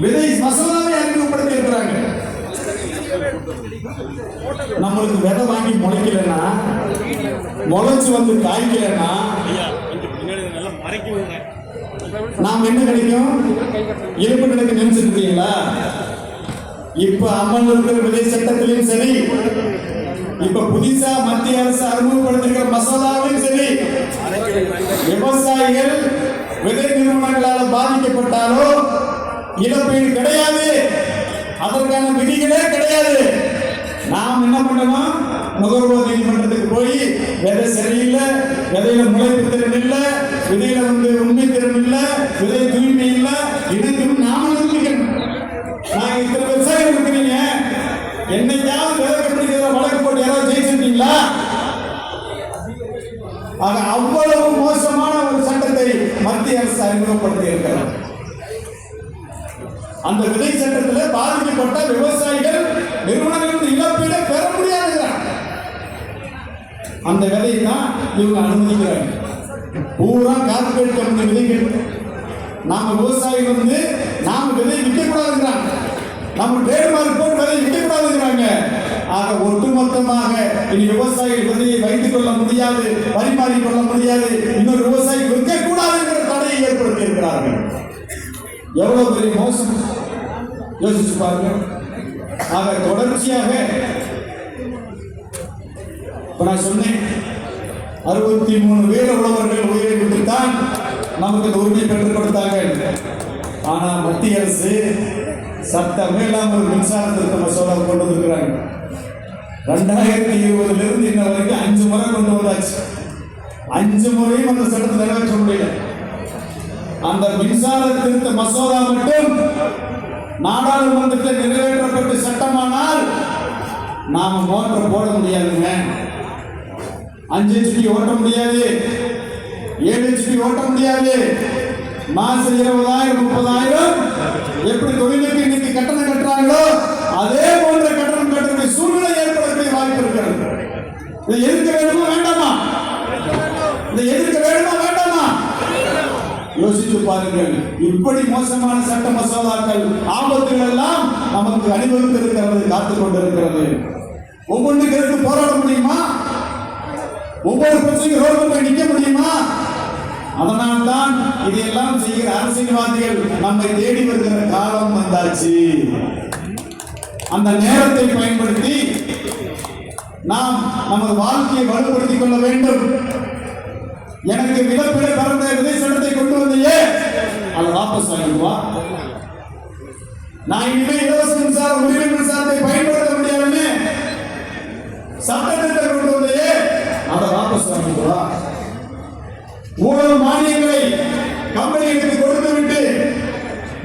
விதை மசோதாவை அறிமுகப்படுத்தி இருக்கிறாங்க. நம்மளுக்கு விதை வாங்கி முளைக்கலன்னா, முளைச்சு வந்து காய்க்கலன்னா நாம் என்ன கிடைக்கும்? இருப்பு கிடைக்கும் நினைச்சிருக்கீங்களா? இப்ப அமல் இருக்கிற விதை சட்டத்திலும் சரி, இப்ப புதுசா மத்திய அரசு அறிமுகப்படுத்துகிற மசோதாவிலும் சரி, விவசாயிகள் விதை நிறுவனங்களால் பாதிக்கப்பட்டாலோ இழப்பீடு கிடையாது, அதற்கான விதிகளே கிடையாது. நாம் என்ன பண்ணணும்? நுகர்வோர் நீதிமன்றத்துக்கு போய் விதை சரியில்லை, விதையில முளைப்பு திறன் இல்லை, விதையில உண்மை திறன் இல்லை, விதை தூய்மை இல்லை, இதுக்கு நாம நிரூபிக்கணும். நான் இத்தனை விவசாயம் இருக்கிறீங்க, என்னைக்காவது விதை கட்டுறீங்க வழக்கு போட்டு யாராவது ஜெயிச்சிருக்கீங்களா? ஆக அவ்வளவு மோசமான ஒரு சட்டத்தை மத்திய அரசு அறிமுகப்படுத்தி இருக்கிறார். அந்த விதை சட்டத்தில் பாதிக்கப்பட்ட விவசாயிகள் நிறுவனங்களுக்கு இழப்பீடு பெற முடியாதுங்கிறாங்க. அந்த விதையை தான் இவங்க அனுமதிக்கிறாங்க. பூரா கார்பரேட் கம்பெனி விதைகள். நாம விவசாயிகள் நாம விதை விற்கக்கூடாதுங்கிறாங்க, நம்ம ட்ரேட்மார்க் போட்டு விதை விற்கக்கூடாதுங்கிறாங்க. ஆக ஒட்டுமொத்தமாக இனி விவசாயிகள் விதையை வைத்துக் கொள்ள முடியாது, பரிமாறிக்கொள்ள முடியாது, இன்னொரு விவசாயி விற்கக்கூடாது என்ற தடையை ஏற்படுத்தி இருக்கிறார்கள். எவ்வளவு பெரிய மோசம் யோசிச்சு பாருங்க. ஆக தொடர்ச்சியாக இப்ப நான் சொன்னேன், 63 வீர உழவர்கள் உயிரை விட்டுத்தான் நமக்கு இந்த உரிமை பெற்றுக் கொடுத்தாங்க. ஆனா மத்திய அரசு சட்டமே இல்லாம ஒரு மின்சார திருத்த மசோதா கொண்டு வந்திருக்கிறாங்க. 2020 இருந்து இன்ன வரைக்கும் 5 முறை கொண்டு வந்தாச்சு. 5 முறையும் அந்த சட்டத்தை நிறைவேற்ற முடியல. அந்த மின்சார திருத்த மசோதா மட்டும் நாடாளுமன்றத்தில் நிறைவேற்றப்பட்ட சட்டமானால் நாம மோட்டர் போட முடியாதுங்க. 5 HP ஓட்ட முடியாது, 7 HP ஓட்ட முடியாது. மாசம் 20,000 30,000 எப்படி தொழிலுக்கு இன்னைக்கு கட்டணம் கட்டுறாங்களோ அதே போன்ற கட்டணம் கட்டக்கூடிய சூழ்நிலை ஏற்படக்கூடிய வாய்ப்பு இருக்கிறது. இதை எதிர்க்க வேண்டுமா வேண்டாமா? இதை எதிர்க்க வேண்டுமா வேண்டாமா? யோசித்து பாருங்கள். இப்படி மோசமான சட்ட மசோதாக்கள் ஆபத்துகள் எல்லாம் நமக்கு அனுபவித்து இருக்கிறது, காத்துக் கொண்டிருக்கிறது. ஒவ்வொன்றுக்கு எதிர்த்து போராட முடியுமா? ஒவ்வொரு பிரச்சனைக்கு ரோடு போய் நிற்க முடியுமா? அதனால்தான் இதையெல்லாம் செய்கிற அரசியல்வாதிகள் நம்மை தேடி வருகிற காலம் வந்தாச்சு. அந்த நேரத்தை பயன்படுத்தி நாம் நமது வாழ்க்கையை வலுப்படுத்திக் கொள்ள வேண்டும். எனக்கு மிகப்பெரிய பரந்த விதை சட்டத்தை கொண்டு வந்தையே அதை வாபஸ் வாங்கிடுவா. நான் இனிமே இலவச மின்சாரம் உரிமை மின்சாரத்தை பயன்படுத்த முடியாதுன்னு சட்டத்தை கொண்டு வந்தையே அதை வாபஸ் வாங்கிடுவா. ஊழல் மானியங்களை கம்பெனிகளுக்கு கொடுத்து விட்டு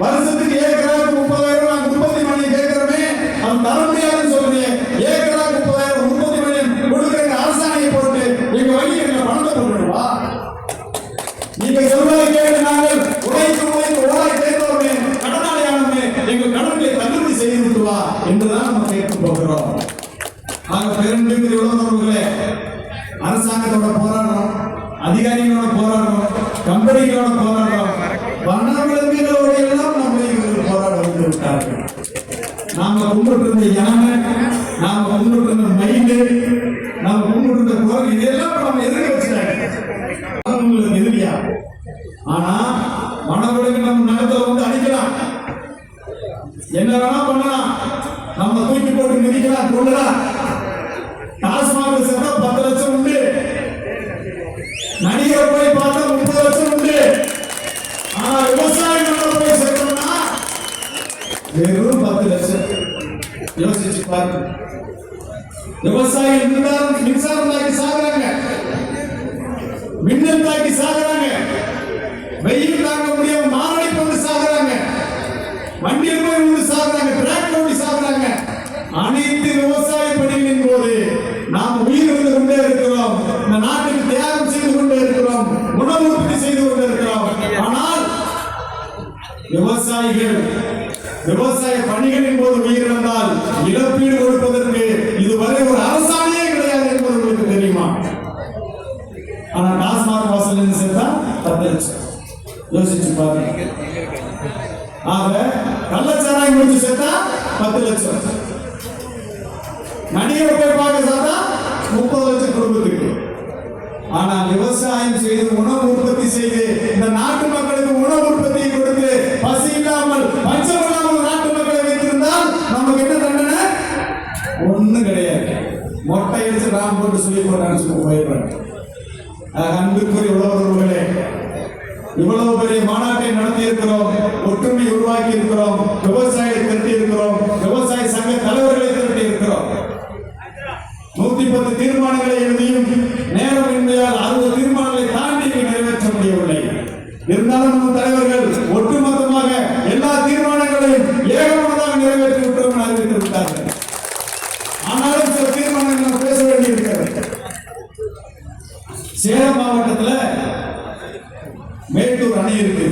வருஷத்துக்கு ஏக்கராக்கு 30,000 நாங்கள் உற்பத்தி மானியம் கேட்கிறோமே அது தர முடியாதுன்னு சொல்றீங்க. ஏக்கராக்கு 30,000 உற்பத்தி மானியம் கொடுக்கிற அரசாணையை போட்டு நீங்க வங்கி எங்களை பணத்தை போட்டுடுவா. நீங்க சொல்வதை கேட்டு நாங்கள் உழைத்து ஓடாய் தேர்ந்தோமே கடனாளியானமே எங்கள் கடன்களை தள்ளுபடி செய்து விட்டுவா என்றுதான் நம்ம கேட்க போகிறோம். நாங்கள் பெருந்திருக்கிற உழவர்களே அரசாங்கத்தோட போராடுறோம், அதிகாரிகளோட போராடுறோம், கம்பெனிகளோட போராடுறோம், வனவிலங்குகளோட எல்லாம் நம்மை போராட வந்து விட்டார்கள். நாம கும்பிட்டு இருந்த யானை, நாம கும்பிட்டு இருந்த மயில், நாம கும்பிட்டு இருந்த குரல் இதெல்லாம் நம்ம எதிர்க்க வச்சுட்டாங்க. எதிரியா? ஆனா வனவிலங்கு நம்ம நிலத்தை வந்து அடிக்கலாம், என்ன வேணா பண்ணலாம், நம்ம தூக்கி போட்டு மிதிக்கலாம், கொள்ளலாம். டாஸ்மாக் சேர்த்தா 10 லட்சம் உண்டு, நடிகர் போய் பார்த்தா 30 லட்சம் உண்டு. ஆனா விவசாயிகள் போய் சேர்த்தோம்னா வெறும் 10 லட்சம். யோசிச்சு பாருங்க. விவசாயிகள் மின்சாரம் தாக்கி சாகுறாங்க, மின்னல் தாக்கி சாகுறாங்க, வெயில் தாங்க முடியாம மாரடை கொண்டு சாகுறாங்க, வண்டியில் போய் விழுந்து சாகுறாங்க, டிராக்டர் ஓடி சாகுறாங்க. அனைத்து விவசாய பணிகளின் போது நாம் உயிர் இருந்து கொண்டே இருக்கிறோம், இந்த நாட்டுக்கு தியாகம் செய்து கொண்டே இருக்கிறோம், உணவு உற்பத்தி செய்து கொண்டே இருக்கிறோம். ஆனால் விவசாயிகள் விவசாய பணிகளின் போது உயிரிழந்தால் இழப்பீடு கொடுப்பதற்கு இதுவரை ஒரு அரசாணையே கிடையாது என்பது உங்களுக்கு தெரியுமா? ஆனா டாஸ்மாக் வாசல் இருந்து சேர்த்தா 10 லட்சம். யோசிச்சு பாருங்க. ஆக கள்ளச்சாராயம் முடிச்சு சேர்த்தா 10 லட்சம், நடிகர் போய் பார்க்க சாத்தா 30 லட்சம் குடும்பத்துக்கு. ஆனா விவசாயம் செய்து உணவு உற்பத்தி செய்து இந்த நாட்டு மக்களுக்கு உணவு உற்பத்தியை கொடுத்து பசி இல்லாமல் பஞ்சம் இல்லாமல் நாட்டு மக்களை வைத்திருந்தால் நமக்கு என்ன தண்டனை? ஒண்ணு கிடையாது. மொட்டை அடிச்சு ராம் போட்டு சொல்லி போட்டான்னு போயிடுறாங்க. அன்புக்குரிய உழவர்களே, இவ்வளவு பெரிய மாநாட்டை நடத்தி இருக்கிறோம், ஒற்றுமை உருவாக்கி இருக்கிறோம், விவசாயிகளை திரட்டி இருக்கிறோம், விவசாய சங்க தலைவர்களை திரட்டி இருக்கிறோம். 110 தீர்மானங்களை எழுதியும் நேரம் இன்மையால் 60 தீர்மானங்களை தாண்டி நிறைவேற்ற முடியவில்லை. இருந்தாலும் நம்ம தலைவர்கள் ஒட்டுமொத்தமாக எல்லா தீர்மானங்களையும் ஏகமனதாக நிறைவேற்றி விட்டோம் அறிவித்து விட்டார்கள். ஆனாலும் சில தீர்மானங்கள் நம்ம பேச வேண்டியிருக்கிறது. சேலம் மாவட்டத்தில் மேட்டூர் அணை இருக்கு,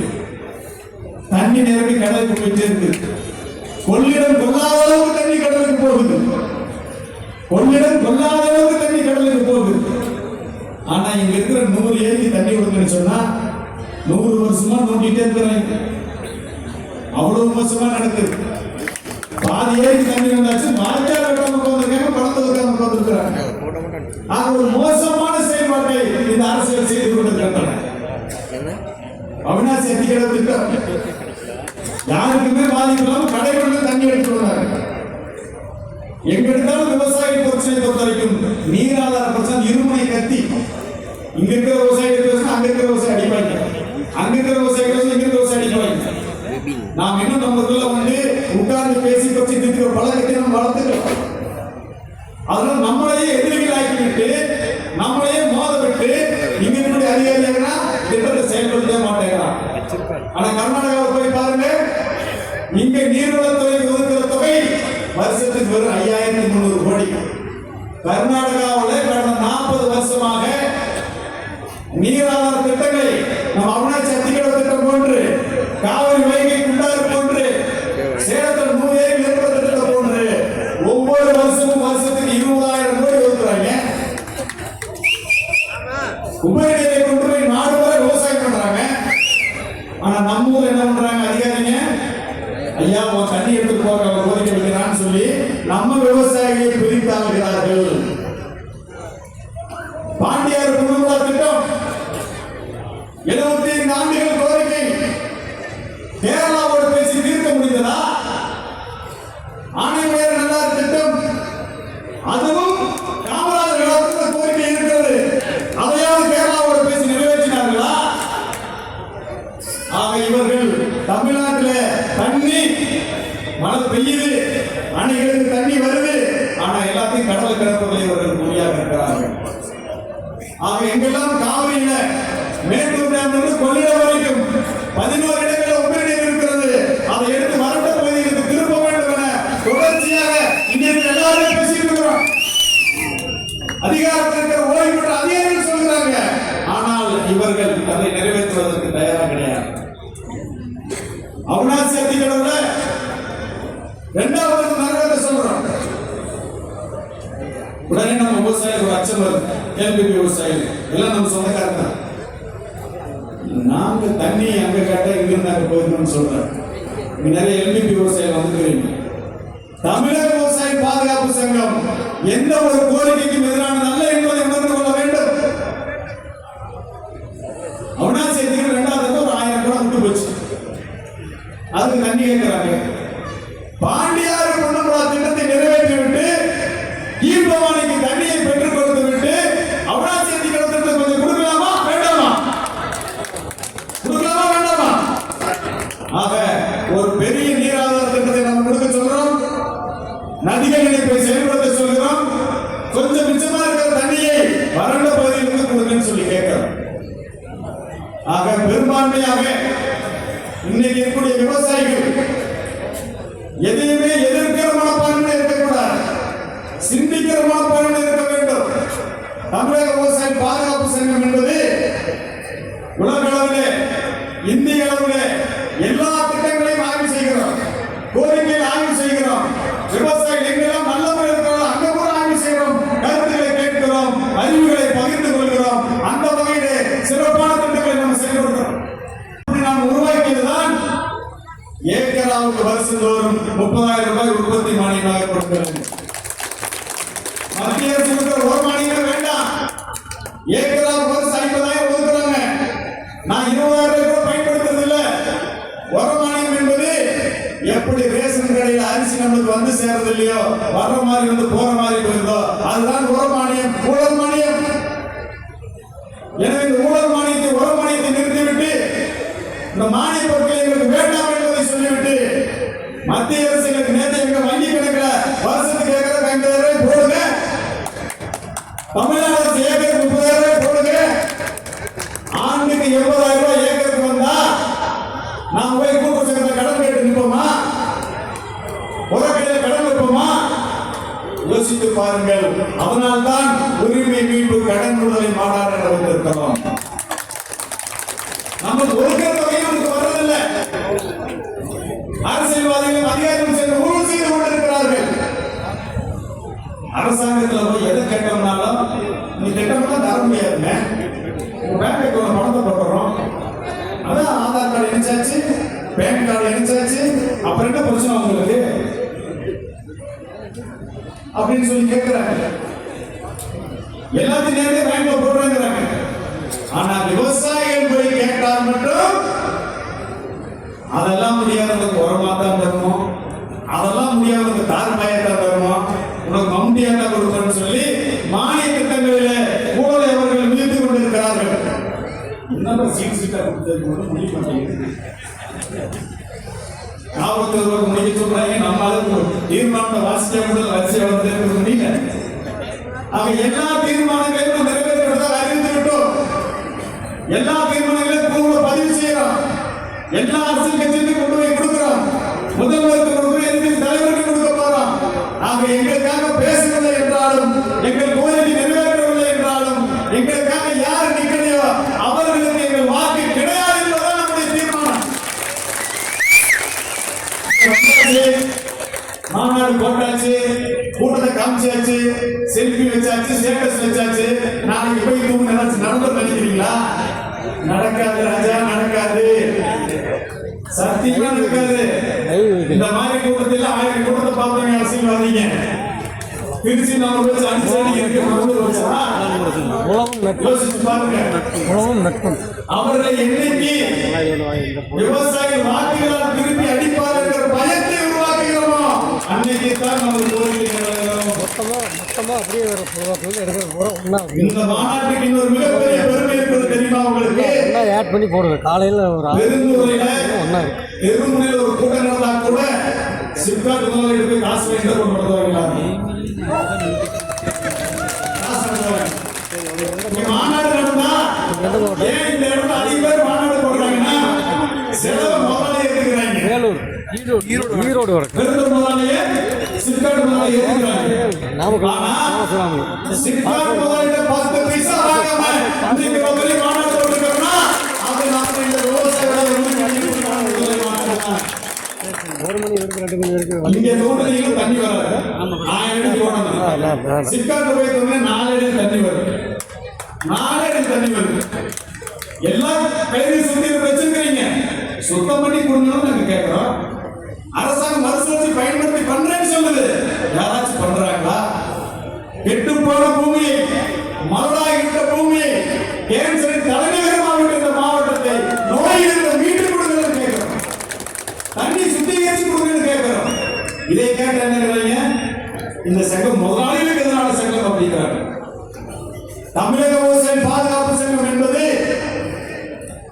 தண்ணி நிரம்பி கடலுக்கு போயிட்டே இருக்கு. கொள்ளிடம் கொள்ளாத அளவுக்கு தண்ணி கடலுக்கு போகுது, கொள்ளிடம் கொள்ளாத அளவுக்கு தண்ணி கடலுக்கு போகுது. ஆனா இங்க இருக்கிற 100 ஏரிக்கு தண்ணி விடுங்கன்னு சொன்னா 100 வருஷமா நோண்டிட்டே இருக்கிறாங்க. அவ்வளவு மோசமா நடக்குது. பாதி ஏரிக்கு தண்ணி வந்தாச்சு, பாதிக்காத உட்காந்துருக்காங்க, பணத்தை உட்காந்துருக்கிறாங்க. அது ஒரு மோசமான செயல்பாட்டை இந்த அரசியல் செய்து கொண்டிருக்கிறாங்க. அவினாசி அத்திக்கிற திட்டம் யாருக்குமே பாதிக்கலாம், கடைகளுக்கு தண்ணி எடுத்து வந்தாங்க. எங்க எடுத்தாலும் விவசாய பிரச்சனை பொறுத்த வரைக்கும் நீராதார பிரச்சனை இருமுனை கத்தி இங்க இருக்கிற விவசாயிகள் பேசினா அங்க இருக்கிற விவசாயி அடிப்பாங்க, அங்க இருக்கிற விவசாயிகள் பேசினா இங்க இருக்கிற விவசாயி அடிப்பாங்க. நாம் இன்னும் நமக்குள்ள வந்து உட்கார்ந்து பேசி பற்றி இருக்கிற பழக்கத்தை நம்ம வளர்த்துக்கலாம். அதனால நம்மளையே எதிரிகள் ஆக்கிவிட்டு நம்மளையே மோத விட்டு இங்க இருக்கக்கூடிய அதிகாரிகள்னா திட்டத்தை செயல்படுத்த மாட்டேங்கிறான். ஆனா கர்நாடகாவில் போய் பாருங்க, இங்க நீர்வளத்துறைக்கு ஒதுக்கிற தொகை வருஷத்துக்கு வெறும் 5300 கோடி. கர்நாடகாவில் கடந்த 40 வருஷமாக நீராதார திட்டங்களை நம்ம அவினாசி அத்திக்கடவு திட்டம் போன்று, காவிரி வைகை குண்டாறு போன்று, சேலத்தில் 100 ஏக்கர் நிர்வாக திட்டம் போன்று ஒவ்வொரு வருஷமும் வருஷத்துக்கு 20,000 கோடி ஒதுக்குறாங்க. உபரி நீரை கொண்டு போய் நாடு வரை விவசாயம் பண்றாங்க. ஆனா நம்ம ஊர் என்ன பண்றாங்க அதிகாரிங்க, ஐயா உன் தண்ணி எடுத்து போக கோரிக்கை வைக்கிறான்னு சொல்லி நம்ம விவசாயிகளை பிரித்தாளுகிறார்கள். பாண்டியார் குடும்ப திட்டம் 75 ஆண்டுகள் கோரிக்கை கேரளாவோடு பேசி தீர்க்க முடிந்ததா? ஆணையர் நல்லார் திட்டம் அதுவும் காமராஜர் காலத்தில் கோரிக்கை இருக்கிறது, அதையாவது கேரளாவோடு பேசி நிறைவேற்றினார்களா? ஆக இவர்கள் தமிழ்நாட்டில் தண்ணி மழை பெய்யுது, அணைகளுக்கு தண்ணி வருது, ஆனா எல்லாத்தையும் கடல் கிடப்பதில் இவர்கள் குறியாக இருக்கிறார்கள். ஆக எங்கெல்லாம் காவிரியில மேட்டூர் டேம் கொள்ளிடம் வரைக்கும் 11 இடங்களில் உபரி நீர் இருக்கிறது, அதை எடுத்து வறண்ட பகுதிகளுக்கு திரும்ப வேண்டும் என தொடர்ச்சியாக இங்கே எல்லாரும் பேசிட்டு இருக்கிறோம். அதிகாரத்தில் இருக்கிற ஓய்வு பெற்ற அதிகாரிகள் சொல்கிறாங்க, ஆனால் இவர்கள் அதை நிறைவேற்றுவதற்கு தயாராக கிடையாது. அவினாசி அத்திக்கடவுல 2வது நகரத்தை சொல்றோம், உடனே நம்ம விவசாயிகள் அச்சம் வருது. கேள்வி விவசாயிகள் எல்லாம் நம்ம சொந்தக்காரங்க, நாங்க தண்ணி அங்க கேட்டா இங்க இருந்தாங்க போயிருக்கோம்னு சொல்றாங்க. இங்க நிறைய எல்பிபி விவசாயிகள் வந்துக்கிறீங்க. தமிழக விவசாய பாதுகாப்பு சங்கம் எந்த ஒரு கோரிக்கைக்கும் எதிரானது அல்ல என்பதை உணர்ந்து கொள்ள வேண்டும். அவினாசி அத்திக்கடவு 2வது ஒரு 1000 கோடி விட்டு போச்சு, அதுக்கு தண்ணி கேட்கிறாங்க. பாண்டியாறு பொன்னம்பலா திட்டத்தை நிறைவேற்றிவிட்டு கீழ்பவானிக்கு தண்ணியை பெற்றுக் கொடுத்து விட்டு அவினாசி அத்திக்கடவு திட்டத்தை கொஞ்சம் கொடுக்கலாமா வேண்டாமா? கொடுக்கலாமா வேண்டாமா? ஆக ஒரு பெரிய நீராதார திட்டத்தை நம்ம கொடுக்க சொல்றோம், நதிகள் இணைப்பை செயல்படுத்த சொல்கிறோம், கொஞ்சம் மிச்சமா இருக்கிற தண்ணியை வறண்ட பகுதிகளுக்கு கொடுங்கன்னு சொல்லி கேட்கிறோம். ஆக பெரும்பான்மையாக இன்னைக்கு இருக்கக்கூடிய விவசாயிகள் எதையுமே எதிர்க்கிற மனப்பான்மை இருக்கக்கூடாது, சிந்திக்கிற மனப்பான்மை இருக்க வேண்டும். தமிழக விவசாய பாதுகாப்பு சங்கம் என்பது உலக அளவிலே இந்திய அளவிலே எல்லா திட்டங்களையும் ஆய்வு செய்கிறோம், கோரிக்கையை ஆய்வு செய்கிறோம். விவசாயிகள் எங்கெல்லாம் நல்லவர் இருக்கிறோம் அங்க கூட ஆய்வு செய்கிறோம், கருத்துக்களை கேட்கிறோம், அறிவுகளை பகிர்ந்து கொள்கிறோம். அந்த வகையிலே சிறப்பான திட்டங்களை நம்ம செயல்படுகிறோம். நாம் உருவாக்கியதுதான் ஏக்கராவுக்கு வருஷந்தோறும் 30,000 ரூபாய் உற்பத்தி மானியமாக கொடுக்கிறது. மத்திய அரசு ஒரு மானியம் வேண்டாம், ஏக்கராவுக்கு வருஷம் 50,000 ஒதுக்குறாங்க. நான் 20,000 ரூபாய் பயன்படுத்துறது இல்ல. ஒரு மானியம் என்பது எப்படி ரேஷன் கடையில் அரிசி நம்மளுக்கு வந்து சேர்றது இல்லையோ, வர்ற மாதிரி வந்து போற மாதிரி போயிருந்தோ, அதுதான் ஒரு மானியம், ஊழல் மானியம். எனவே இந்த ஊழல் மானியத்தை ஒரு மானியத்தை நிறுத்திவிட்டு இந்த மானிய பொருட்கள் எங்களுக்கு வேண்டாம் என்பதை சொல்லிவிட்டு மத்திய அரசு எங்களுக்கு நேற்று எங்க வங்கி கணக்குல வருஷத்துக்கு ஏக்கருக்கு 50,000 ரூபாய் போடுங்க, தமிழ்நாடு அரசு ஏக்கருக்கு 30,000 ரூபாய் போடுங்க, ஆண்டுக்கு 70,000 ரூபாய் ஏக்கருக்கு வந்தா நாம் போய் கூட்டுறவு சங்கத்தை கடன் கேட்டு நிற்போமா? உரக்கடையில் கடன் வைப்போமா? யோசித்து பாருங்கள். அதனால்தான் உரிமை மீட்பு கடன் விடுதலை மாநாடு நடந்திருக்கிறோம். நம்ம ஒதுக்கிற தொகை நமக்கு வரதில்லை. அரசியல்வாதிகள் அதிகாரிகள் சேர்ந்து ஊழல் செய்து கொண்டிருக்கிறார்கள். அரசாங்கத்தில் போய் எதை கேட்டோம்னாலும் நீ திட்டம்லாம் தர முடியாதுங்க, பேங்க் அக்கௌண்ட் பணத்தை போட்டுறோம், அதான் ஆதார் கார்டு இணைச்சாச்சு, பேங்க் கார்டு இணைச்சாச்சு, அப்புறம் என்ன பிரச்சனை உங்களுக்கு அப்படின்னு சொல்லி கேட்கிறாங்க. எல்லாத்தையும் நேரத்தை பேங்க்ல போடுறாங்க. ஆனா விவசாயிகள் போய் கேட்டால் மட்டும் அதெல்லாம் முடியாதவங்களுக்கு உரமா தான் தருவோம், அதெல்லாம் முடியாதவங்களுக்கு தார்பாயத்தான் தருவோம், உனக்கு மம்டியாட்டா கொடுக்கணும்னு சொல்லி மானிய திட்டங்களில் ஊழலை அவர்கள் விதித்துக் கொண்டிருக்கிறார்கள். சீட்டை கொடுத்தது முடிக்க மாட்டேங்குது. காவல்துறை முடிக்க சொல்றாங்க, நம்மளால தீர்மானத்தை வாசிக்க முதல் வரிசை வந்து முடியல. ஆக எல்லா தீர்மானங்களையும் நிறைவேற்றப்பட்டதாக அறிவித்து விட்டோம். எல்லா தீர்மானங்களையும் குழுவில் பதிவு செய்யறோம். எல்லா அரசியல் கட்சிகளுக்கும் கொண்டு போய் கொடுக்கிறோம். முதல்வருக்கு கொடுக்கிறோம், தலைவருக்கு கொடுக்க போறோம். ஆக எங்களுக்காக பேசவில்லை என்றாலும், எங்கள் கோரிக்கை நிறைவேற்றவில்லை என்றாலும், எங்களுக்காக யார் நிற்கலையோ அவர்களுக்கு எங்கள் வாக்கு கிடையாது என்பதுதான் நம்முடைய தீர்மானம். மாநாடு போட்டாச்சு, கூட்டத்தை காமிச்சாச்சு, செல்ஃபி வச்சாச்சு, ஸ்டேட்டஸ் வச்சாச்சு. நாளைக்கு போய் தூங்க நடந்து நினைக்கிறீங்களா? நடக்காது ராஜா, நடக்காது, சத்தியமா நடக்காது. இந்த மாதிரி கூட்டத்தில் 1000 கூட்டத்தை பார்த்தவங்க அரசியல்வாதிங்க திருச்சி நம்ம வச்சு அனுசரிக்க அவர்களை என்னைக்கு விவசாய வாக்குகளால் திருப்பி அடிப்பார் என்ற பயத்தை உருவாக்குகிறோமோ அன்னைக்கு தான் நம்ம இந்த மாநாட்டுக்கு இன்னொரு மிகப்பெரிய பெருமை இருப்பது தெரியுமா உங்களுக்கு? ஆட் பண்ணி போடுறது காலையில் ஒரு பெருமுறையில் ஒரு கூட்டம் நடந்தா கூட சிப்காட் முதலீடு காசு வைத்து மாநாடு நடந்தா ஏன் இந்த இடத்துல அதிக பேர் மாநாடு போடுறாங்கன்னா செலவு முதலே ஏற்றுக்கிறாங்க. வேலூர், ஈரோடு பெருந்தூர் முதலையே சிப்காட் முதலே ஏற்றுக்கிறாங்க. சிப்காட் முதலீடு 10 பைசா ஆகாம இன்னைக்கு ஒரு பெரிய மாநாடு போட்டுக்கிறோம்னா அது நம்ம இந்த விவசாயிகளை ஒரு மணி வரைக்கும் 2 மணி வரைக்கும் இங்க ரோட்லயும் தண்ணி வராது. 1000 அடி ஓடணும். சிப்காட் போய் தோணே 4 அடி தண்ணி வருது. 4 அடி தண்ணி வருது. எல்லாம் கைது சுத்தி வச்சிருக்கீங்க, சுத்தம் பண்ணி கொடுங்கன்னு நாங்க கேட்கிறோம். அரசாங்கம் மறுசுழற்சி பயன்படுத்தி பண்றேன்னு சொல்லுது. யாராச்சும் பண்றாங்களா? கெட்டு போன பூமி, மரடாகிட்ட பூமி, கேன்சரின் தலைநகரமாக இந்த மாவட்டத்தை நோயிலிருந்து மீட்டு கொடுங்கன்னு கேட்கிறோம். தண்ணி சுத்திகரிச்சு கொடுங்கன்னு கேட்கிறோம். இதை கேட்ட என்ன இந்த சங்கம் முதலாளிகளுக்கு எதிரான சங்கம் அப்படிங்கிறாங்க. தமிழக விவசாய பாதுகாப்பு சங்கம் என்பது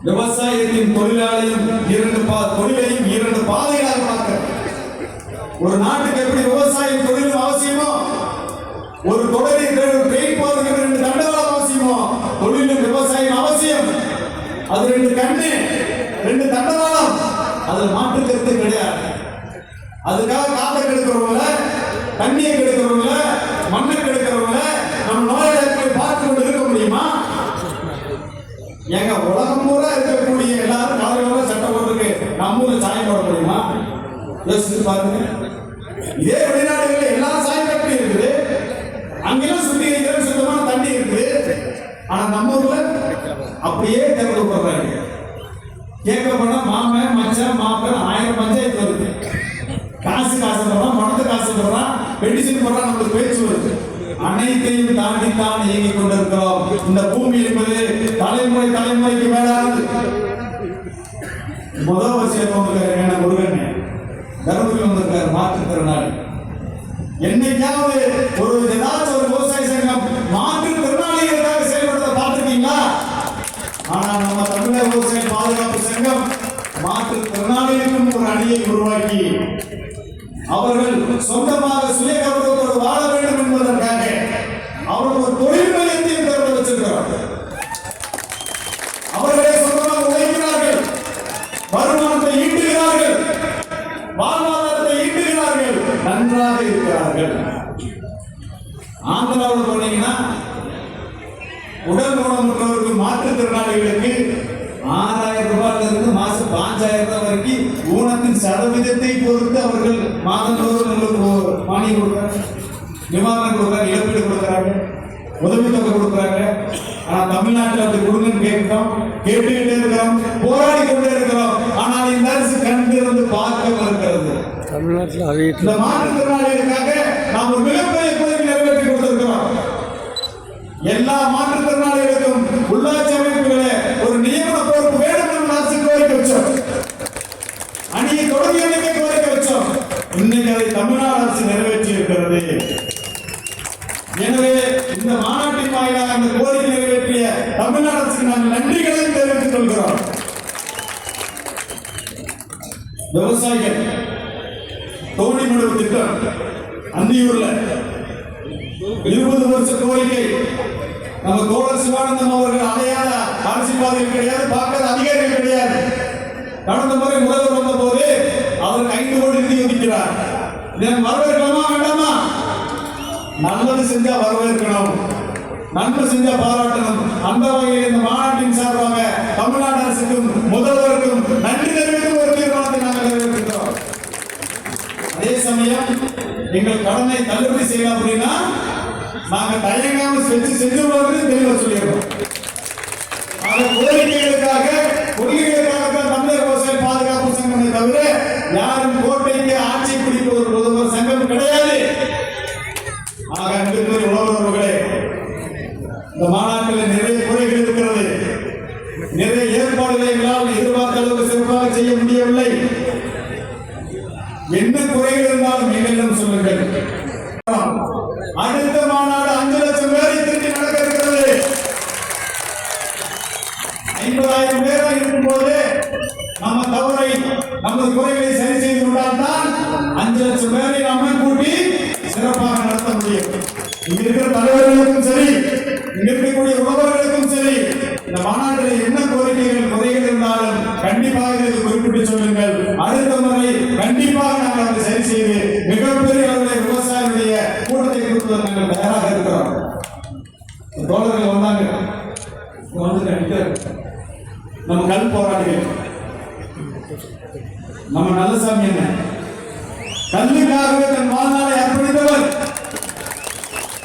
விவசாயத்தின் தொழிலாளையும் தொழிலையும் 2 பாதைகளாக பார்க்க. ஒரு நாட்டுக்கு எப்படி விவசாய தொழில் அவசியமோ, ஒரு தொடரை பெயின் போவதற்கு 2 தண்டவாளம் அவசியமோ, தொழிலும் விவசாயம் அவசியம். அது 2 கண்ணு, 2 தண்டவாளம், அதுல மாற்று கருத்து கிடையாது. அதுக்காக காத்த கெடுக்கிறவங்கள, தண்ணியை கெடுக்கிறவங்கள, மண்ணை கெடுக்கிறவங்கள நம்ம நோயாளிகளை பார்த்து கொண்டு இருக்க முடியுமா? எங்க உலகம் பூரா இருக்கக்கூடிய எல்லாரும் காலையோட சட்டம் போட்டுருக்கு, நம்ம ஊர்ல சாயம் போட முடியுமா? யோசிச்சு பாருங்க. இதே வெளிநாடுகளில் எல்லா சாயம் கட்டி இருக்குது, அங்கெல்லாம் சுத்திகரிக்கிற சுத்தமான தண்ணி இருக்குது. ஆனா நம்ம ஊர்ல அப்படியே தேர்வு பண்றாங்க. கேட்க போனா மாமன் மச்சான் மாப்பன் 1000 பஞ்சாயத்து வருது. காசு போடுறான், பணத்தை காசு போடுறான், மெடிசின் போடுறான், நம்மளுக்கு பேச்சு வருது. அனைத்தையும் தாண்டித்தான் இயங்கிக் கொண்டிருக்கிறோம். இந்த பூமி என்பது தலைமுறைக்கு மேலானது. முதல் வரிசையில் வந்திருக்காரு முருகன், தர்மபுரி வந்திருக்காரு மாற்றுத்திறனாளி. என்னைக்காவது ஏதாச்சும் ஒரு விவசாய சங்கம் மாற்றுத்திறனாளிகளுக்காக செயல்படுத்த பார்த்திருக்கீங்களா? ஆனா நம்ம தமிழக விவசாய பாதுகாப்பு சங்கம் மாற்றுத்திறனாளிகளுக்கும் ஒரு அணியை உருவாக்கி அவர்கள் சொந்தமாக சுய கௌரவத்தோடு வாழ வேண்டும் என்பதற்காக அவர்கள் ஒரு தொழில் மையத்தையும் திறந்து வச்சிருக்கிறார்கள். அவர்களே சொந்தமாக உழைக்கிறார்கள், வருமானத்தை ஈட்டுகிறார்கள், வாழ்வாதாரத்தை ஈட்டுகிறார்கள், நன்றாக இருக்கிறார்கள். ஆந்திராவில் போனீங்கன்னா உடல் ஊனமுற்றவருக்கு மாற்றுத்திறனாளிகளுக்கு 6000 ரூபாயிலிருந்து மாசம் 5000 ரூபாய் வரைக்கும் ஊனத்தின் சதவீதத்தை பொறுத்து அவர்கள் மாதந்தோறும் உங்களுக்கு மானியம் கொடுக்குறாங்க, நிவாரணம் கொடுக்குறாங்க, இழப்பீடு கொடுக்குறாங்க, உதவித்தொகை கொடுக்குறாங்க. ஆனா தமிழ்நாட்டில் அப்படி கொடுங்கன்னு கேட்டுக்கிட்டே இருக்கிறோம், போராடி கொண்டே இருக்கிறோம். ஆனால் இந்த அரசு கண்டிருந்து பார்க்க மறுக்கிறது. தமிழ்நாட்டில் இந்த மாற்றுத்திறனாளிகளுக்காக நாம் ஒரு மிகப்பெரிய கோரிக்கை நிறைவேற்றி கொடுத்திருக்கிறோம். எல்லா மாற்றுத்திறனாளிகளுக்கும் உள்ளாட்சி அமைப்புகளே ஒரு நியமன பொறுப்பு வேண்டும் என்று அரசு கோரிக்கை வச்சோம். அணியை தொடங்கி அணிக்கை கோரிக்கை வச்சோம். இன்னைக்கு அதை தமிழ்நாடு அரசு நிறைவேற்றி இருக்கிறது. எனவே இந்த மாநாட்டின் வாயிலாக அந்த கோரிக்கை நிறைவேற்றிய தமிழ்நாடு அரசுக்கு நாங்கள் நன்றிகளை தெரிவித்துக் கேட்டுக்கொள்கிறோம். விவசாயிகள் தோணிமடுவு திட்டம் அந்தியூர்ல 20 வருஷ கோரிக்கை. நம்ம தோழர் சிவானந்தம் அவர்கள் அடையாத அரசியல்வாதிகள் கிடையாது, பார்க்காத அதிகாரிகள் கிடையாது. கடந்த முறை முதல்வர் வந்த போது அவருக்கு 5 கோடி நிதி ஒதுக்கிறார். இதன் வரவேற்கலாமா வேண்டாமா? நல்லது செஞ்சா வரவேற்கணும், நன்மை செஞ்சா பாராட்டணும். அந்த வகையில் இந்த மாநாட்டின் சார்பாக தமிழ்நாடு அரசுக்கும் முதல்வருக்கும் நன்றி தெரிவிக்கும் ஒரு தீர்மானத்தை நாங்கள் நிறைவேற்றுகிறோம். அதே சமயம் எங்கள் கடனை தள்ளுபடி செய்யலாம் அப்படின்னா நாங்கள் தயங்காமல் செஞ்சுள்ளவர்கள் தெளிவாக சொல்லிடுறோம். அந்த கோரிக்கைகளுக்காக கொள்கைகளுக்காக தான் தமிழக விவசாய பாதுகாப்பு சங்கமே தவிர யாரும் கோட்டைக்கு ஆட்சி பிடிப்பதற்கு ஒரு சங்கம் கிடையாது. ஆக அன்பிற்குரிய உழவர்களே, இந்த மாநாட்டில் நிறைய குறைகள் இருக்கிறது. நிறைய ஏற்பாடுகளை எங்களால் எதிர்பார்த்த அளவுக்கு சிறப்பாக செய்ய முடியவில்லை. என்ன குறைகள் இருந்தாலும் எங்களிடம் சொல்லுங்கள். அடுத்த மாநாடு 5 லட்சம் பேரை திரும்பி நடக்க இருக்கிறது. 50,000 பேராக இருக்கும் போது நம்ம தவறை நமது குறைகளை சரி செய்து கொண்டால்தான் 5 லட்சம் பேரை நாம கூட்டி சிறப்பாக நடத்த முடியும். இங்க இருக்கிற தலைவர்களுக்கும் சரி, இங்க இருக்கக்கூடிய உழவர்களுக்கும் சரி, இந்த மாநாட்டில் என்ன கோரிக்கைகள் குறைகள் இருந்தாலும் கண்டிப்பாக இதை குறிப்பிட்டு சொல்லுங்கள். அடுத்த முறை கண்டிப்பாக நாங்கள் அதை சரி செய்து மிகப்பெரிய அளவில் விவசாயிகளுடைய கூட்டத்தை கொடுப்பதற்கு நாங்கள் தயாராக இருக்கிறோம். தோழர்கள் வந்தாங்க, நம்ம கல் போராடிகள், நம்ம நல்லசாமி என்ன கல்லுக்காகவே தன் வாழ்நாளை அர்ப்பணித்தவர்.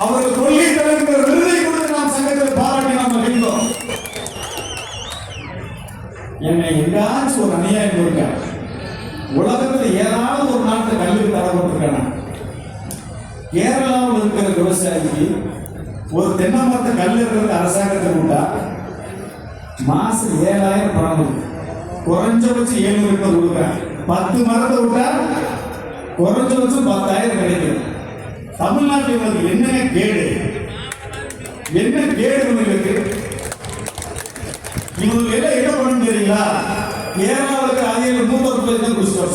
அவர்கள் கொள்கை தலைவர் விருதை கொடுத்து நாம் சங்கத்தில் பாராட்டி நாம் மகிழ்ந்தோம். என்னை எங்காச்சும் ஒரு அநியாயம் இருக்க உலகத்தில் ஏதாவது ஒரு நாட்டு கல்விக்கு தரப்பட்டிருக்கான? கேரளாவில் இருக்கிற விவசாயிக்கு ஒரு தென்னை மரத்தை கல் இருக்கிறது அரசாங்கத்தை விட்டா மாசம் 7,000 பணம், குறைஞ்சபட்சம் 700 கொடுக்குறேன். 10 மரத்தை விட்டா குறைஞ்சபட்சம் 10,000 கிடைக்கும். தமிழ்நாட்டில் என்ன கேடு, என்ன கேடு இவங்களுக்கு? இவங்களுக்கு எல்லாம் என்ன பண்ணணும் தெரியுங்களா? கேரளாவுக்கு அதிக 100 ரூபாய் தான் குடிச்சு வர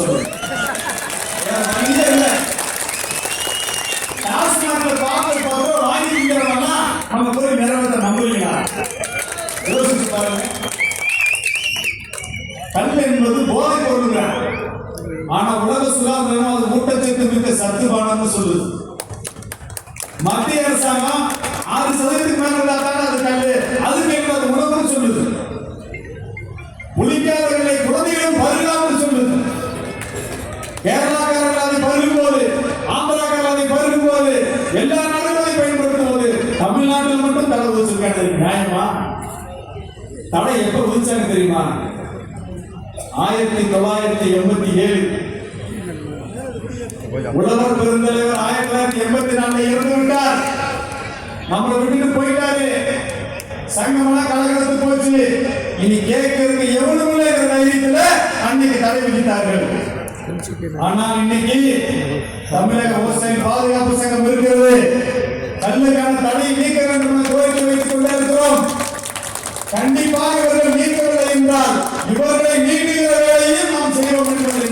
டாஸ்மாகில் பார்த்து வாங்கிக்கிறவங்க நம்ம போய் நிறைவேற்ற நம்புறீங்களா? யோசிச்சு பாருங்க. கல் என்பது போதை பொருளுங்க. ஆனா உலக சுகாதாரம் அது ஊட்டச்சத்து மிக்க சத்துபானம்னு சொல்லுது. மத்திய அரசாங்கம் 6% மேல இருந்தாலும் அது கல்லு, அதுக்கு அது உணவுன்னு சொல்லுது. புலிக்காரர்களை குழந்தைகளும் பருகாமல் சொல்லுது. கேரளாக்காரர்கள் அதை பருகும் போது, ஆந்திராக்காரர்கள் அதை பருகும் போது, எல்லா நாடுகளும் அதை பயன்படுத்தும் போது தமிழ்நாட்டில் மட்டும் தடை விதிச்சிருக்காங்க. நியாயமா? தடை எப்ப விதிச்சாங்க தெரியுமா? 1987 உழவர் பெருந்தலைவர் 1984 இறந்து விட்டார். நம்மளை விட்டுட்டு போயிட்டாரு. சங்கமெல்லாம் கலகலத்து போச்சு. இனி கேட்கறதுக்கு எவ்வளவு இல்லை தைரியத்துல அன்னைக்கு தடை விதித்தார்கள். ஆனால் இன்னைக்கு தமிழக விவசாய பாதுகாப்பு சங்கம் இருக்கிறது. கல்லுக்கான தடையை நீக்க வேண்டும் என்ற கோரிக்கை வைத்துக் கொண்டே இருக்கிறோம். கண்டிப்பாக இவர்கள் நீக்கவில்லை என்றால் இவர்களை நீக்குகிற வேலையும் நாம் செய்வோம் என்பதை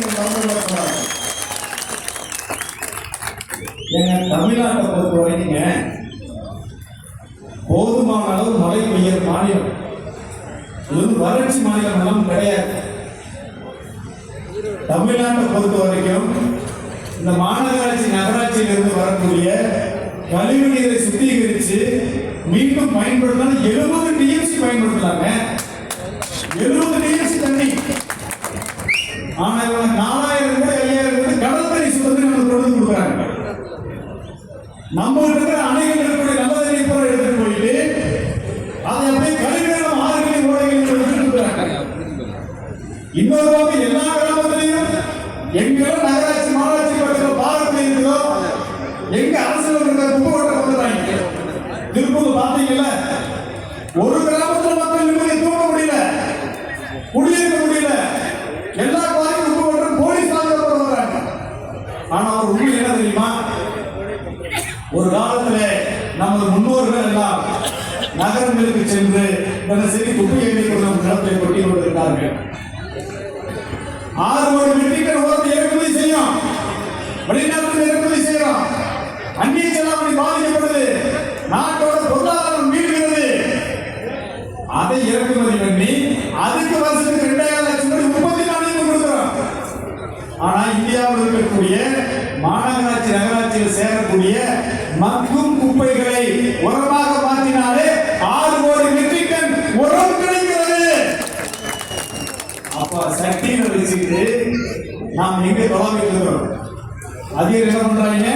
தமிழ்நாட்டை பொறுத்த வரைக்குங்க போதுமான அளவு மழை பெய்கிற மாநிலம். இது வறட்சி மாநிலம் எல்லாம் கிடையாது. தமிழ்நாட்டை பொறுத்த வரைக்கும் இந்த மாநகராட்சி நகராட்சியிலிருந்து வரக்கூடிய கழிவு நீரை சுத்திகரித்து மீண்டும் பயன்படுத்தலாம். 70 டிஎம்சி பயன்படுத்தலாங்க. 70 டிஎம்சி தண்ணி. ஆனா இவங்க 4,000 கோடி 5,000 கோடி கடல் தண்ணி சுத்தத்தை நம்ம தொடர்ந்து கொடுக்குறாங்க. நம்ம இருக்கிற அணைகள் இருக்கக்கூடிய நல்ல தண்ணி போல எடுத்துட்டு போயிட்டு அதை அப்படியே கழிவுகளும் ஆறுகளையும் ஓடைகளையும் எடுத்துட்டு இருக்கிறாங்க. இன்னொரு பக்கம் எல்லா கிராமத்திலையும் எங்கெல்லாம் நகராட்சி மாநகராட்சி பக்கத்தில் பாரத்தில் இருக்குதோ எங்க அரசியல் இருக்கிற குப்பை ஓட்ட வந்துடுறாங்க. திருப்பூர் பார்த்தீங்கல்ல, ஒரு கிராமத்தில் மக்கள் நிம்மதியை தூங்க முடியல, குடியிருக்க முடியல. எல்லா காலையும் குப்பை ஓட்ட போலீஸ் பாதுகாப்பு வர்றாங்க. ஆனா ஒரு உண்மை என்ன தெரியுமா? ஒரு காலத்தில் நமது முன்னோர்கள் எல்லாம் நகரங்களுக்கு சென்று தினசரி குப்பை எண்ணிக்கொண்டு நம் நிலத்தை கொட்டி கொண்டிருக்கிறார்கள். 6 கோடி மெட்ரிக் டன் உரத்தை இறக்குமதி செய்யும், வெளிநாட்டில் இறக்குமதி செய்யறோம். அந்நிய செலாவணி பாதிக்கப்படுது, நாட்டோட பொருளாதாரம் மீள்கிறது. அதை இறக்குமதி பண்ணி அதுக்கு வருஷத்துக்கு 2000 லட்சம் கோடி உற்பத்தி மானியம் கொடுக்கிறோம். ஆனா இந்தியாவில் இருக்கக்கூடிய மாநகராட்சி நகராட்சியில் சேரக்கூடிய மக்கும் குப்பைகளை உரமாக மாற்றினாலே 6 கோடி மெட்ரிக் டன் உரம் கிடைக்கிறது. அப்ப சக்தியை வச்சுக்கிட்டு நாம் எங்க தொலைவிட்டு இருக்கிறோம். அதிகம் என்ன பண்றாங்க,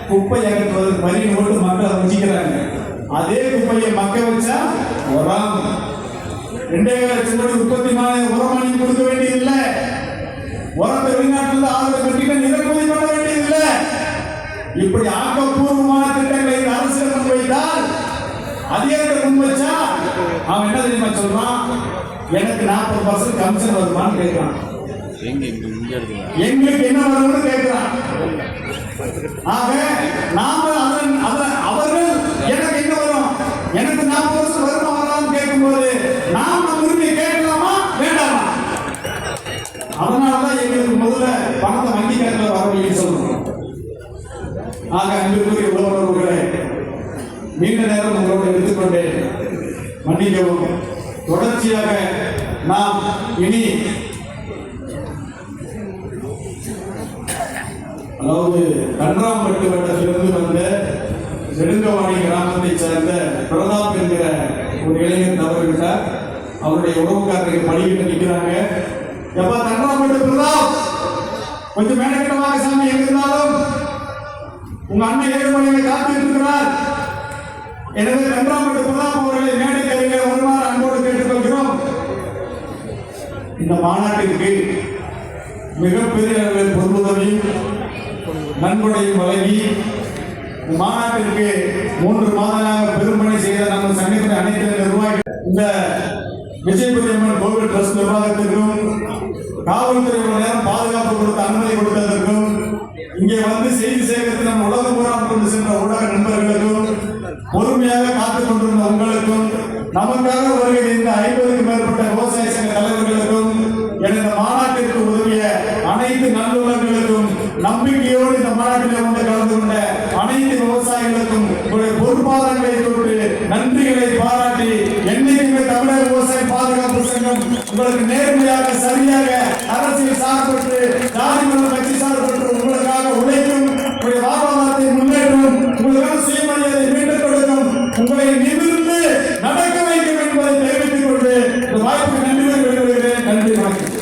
குப்பை அகற்றுவதற்கு வரி போட்டு மக்களை வச்சுக்கிறாங்க. அதே குப்பையை மக்க வச்சா உரம் 2000 லட்சம் கோடி உற்பத்தி உரமானி கொடுக்க வேண்டியதில்லை. உரத்தை வெளிநாட்டில் 6 மெட்ரிக் டன் இறக்குமதி பண்ண வேண்டியதில்லை. இப்படி ஆக்கப்பூர்வமான திட்டங்களை அரசு முன்வைத்தால் அதிகாரிகள் முன்வச்சா அவன் என்ன தெரியுமா சொல்றான், எனக்கு 40% கமிஷன் வருமானு கேட்கிறான். எங்களுக்கு என்ன வரும்னு கேட்கிறான். ஆக நாம அவர்கள் எனக்கு என்ன வரும், எனக்கு 40% வருமா வரான்னு கேட்கும்போது நாம் நம்ம உரிமையை கேட்கலாமா வேண்டாமா? அதனாலதான் எங்களுக்கு முதல்ல பணத்தை வங்கி கணக்கில் வரவேன்னு சொல்றோம். ஆக அன்பிற்குரிய உறவுகளே, நீண்ட நேரம் உங்களோடு எடுத்துக்கொண்டேன், மன்னிக்கவும். தொடர்ச்சியாக நாம் இனி அதாவது கன்றாம்பட்டு வட்டத்திலிருந்து வந்த நெடுங்கவாடி கிராமத்தை சேர்ந்த பிரதாப் என்கிற ஒரு இளைஞர் தவறிவிட்டார். அவருடைய உறவுக்காரர்கள் படிக்கிட்டு நிற்கிறாங்க. எப்ப கன்றாம்பட்டு பிரதாப் கொஞ்சம் மேலக்கிட்டமாக சாமி எங்க இருந்தாலும் உங்க அண்ணன் 7 மணியை காத்து இருக்கிறார். எனவே கன்றாம்பட்டு பிரதாப் அவர்களை மேடைக்கருகே வருமாறு அன்போடு கேட்டுக்கொள்கிறோம். இந்த மாநாட்டிற்கு மிகப்பெரிய அளவில் பொருளுதவியும் நன்கொடையும் வழங்கி இந்த மாநாட்டிற்கு 3 மாதங்களாக பெரும்பணி செய்த நம்ம சங்கத்தின் அனைத்து நிர்வாகிகள், இந்த விஜயபுரி அம்மன் கோவில் ட்ரஸ்ட் நிர்வாகத்திற்கும், காவல்துறை நேரம் பாதுகாப்பு கொடுத்த அனுமதி கொடுத்ததற்கும், இங்கே வந்து செய்தி சேகரித்து நம்ம உலகம் பூரா கொண்டு சென்ற ஊடக நண்பர்களுக்கும், பொறுமையாக காத்துக் கொண்டிருந்த உங்களுக்கும், நமக்காக வருகிற இந்த 50க்கும் மேற்பட்ட விவசாய சங்க தலைவர்களுக்கும், எனது மாநாட்டிற்கு உதவிய அனைத்து நல்லுள்ளங்களுக்கும், நம்பிக்கையோடு இந்த மாநாட்டில் வந்து கலந்து கொண்ட அனைத்து விவசாயிகளுக்கும் உங்களுடைய பொறுப்பாளர்களை தொட்டு நன்றிகளை பாராட்டி, என்னைக்குமே தமிழக விவசாய பாதுகாப்பு சங்கம் உங்களுக்கு நேர்மையாக சரியாக அரசியல் சார்பற்று ஜாதி மத கட்சி சார்பற்று உங்களுக்காக உழைக்கும், உங்களுடைய வாழ்வாதாரத்தை முன்னேற்றும், உங்களுக்கான சுயமரியாதை மீண்டும் கொடுக்கும், உங்களை நிமிர்ந்து நடக்க வேண்டும் என்பதை தெரிவித்துக் கொண்டு இந்த வாய்ப்புக்கு நன்றி வெளியிடுகிறேன். நன்றி, வணக்கம்.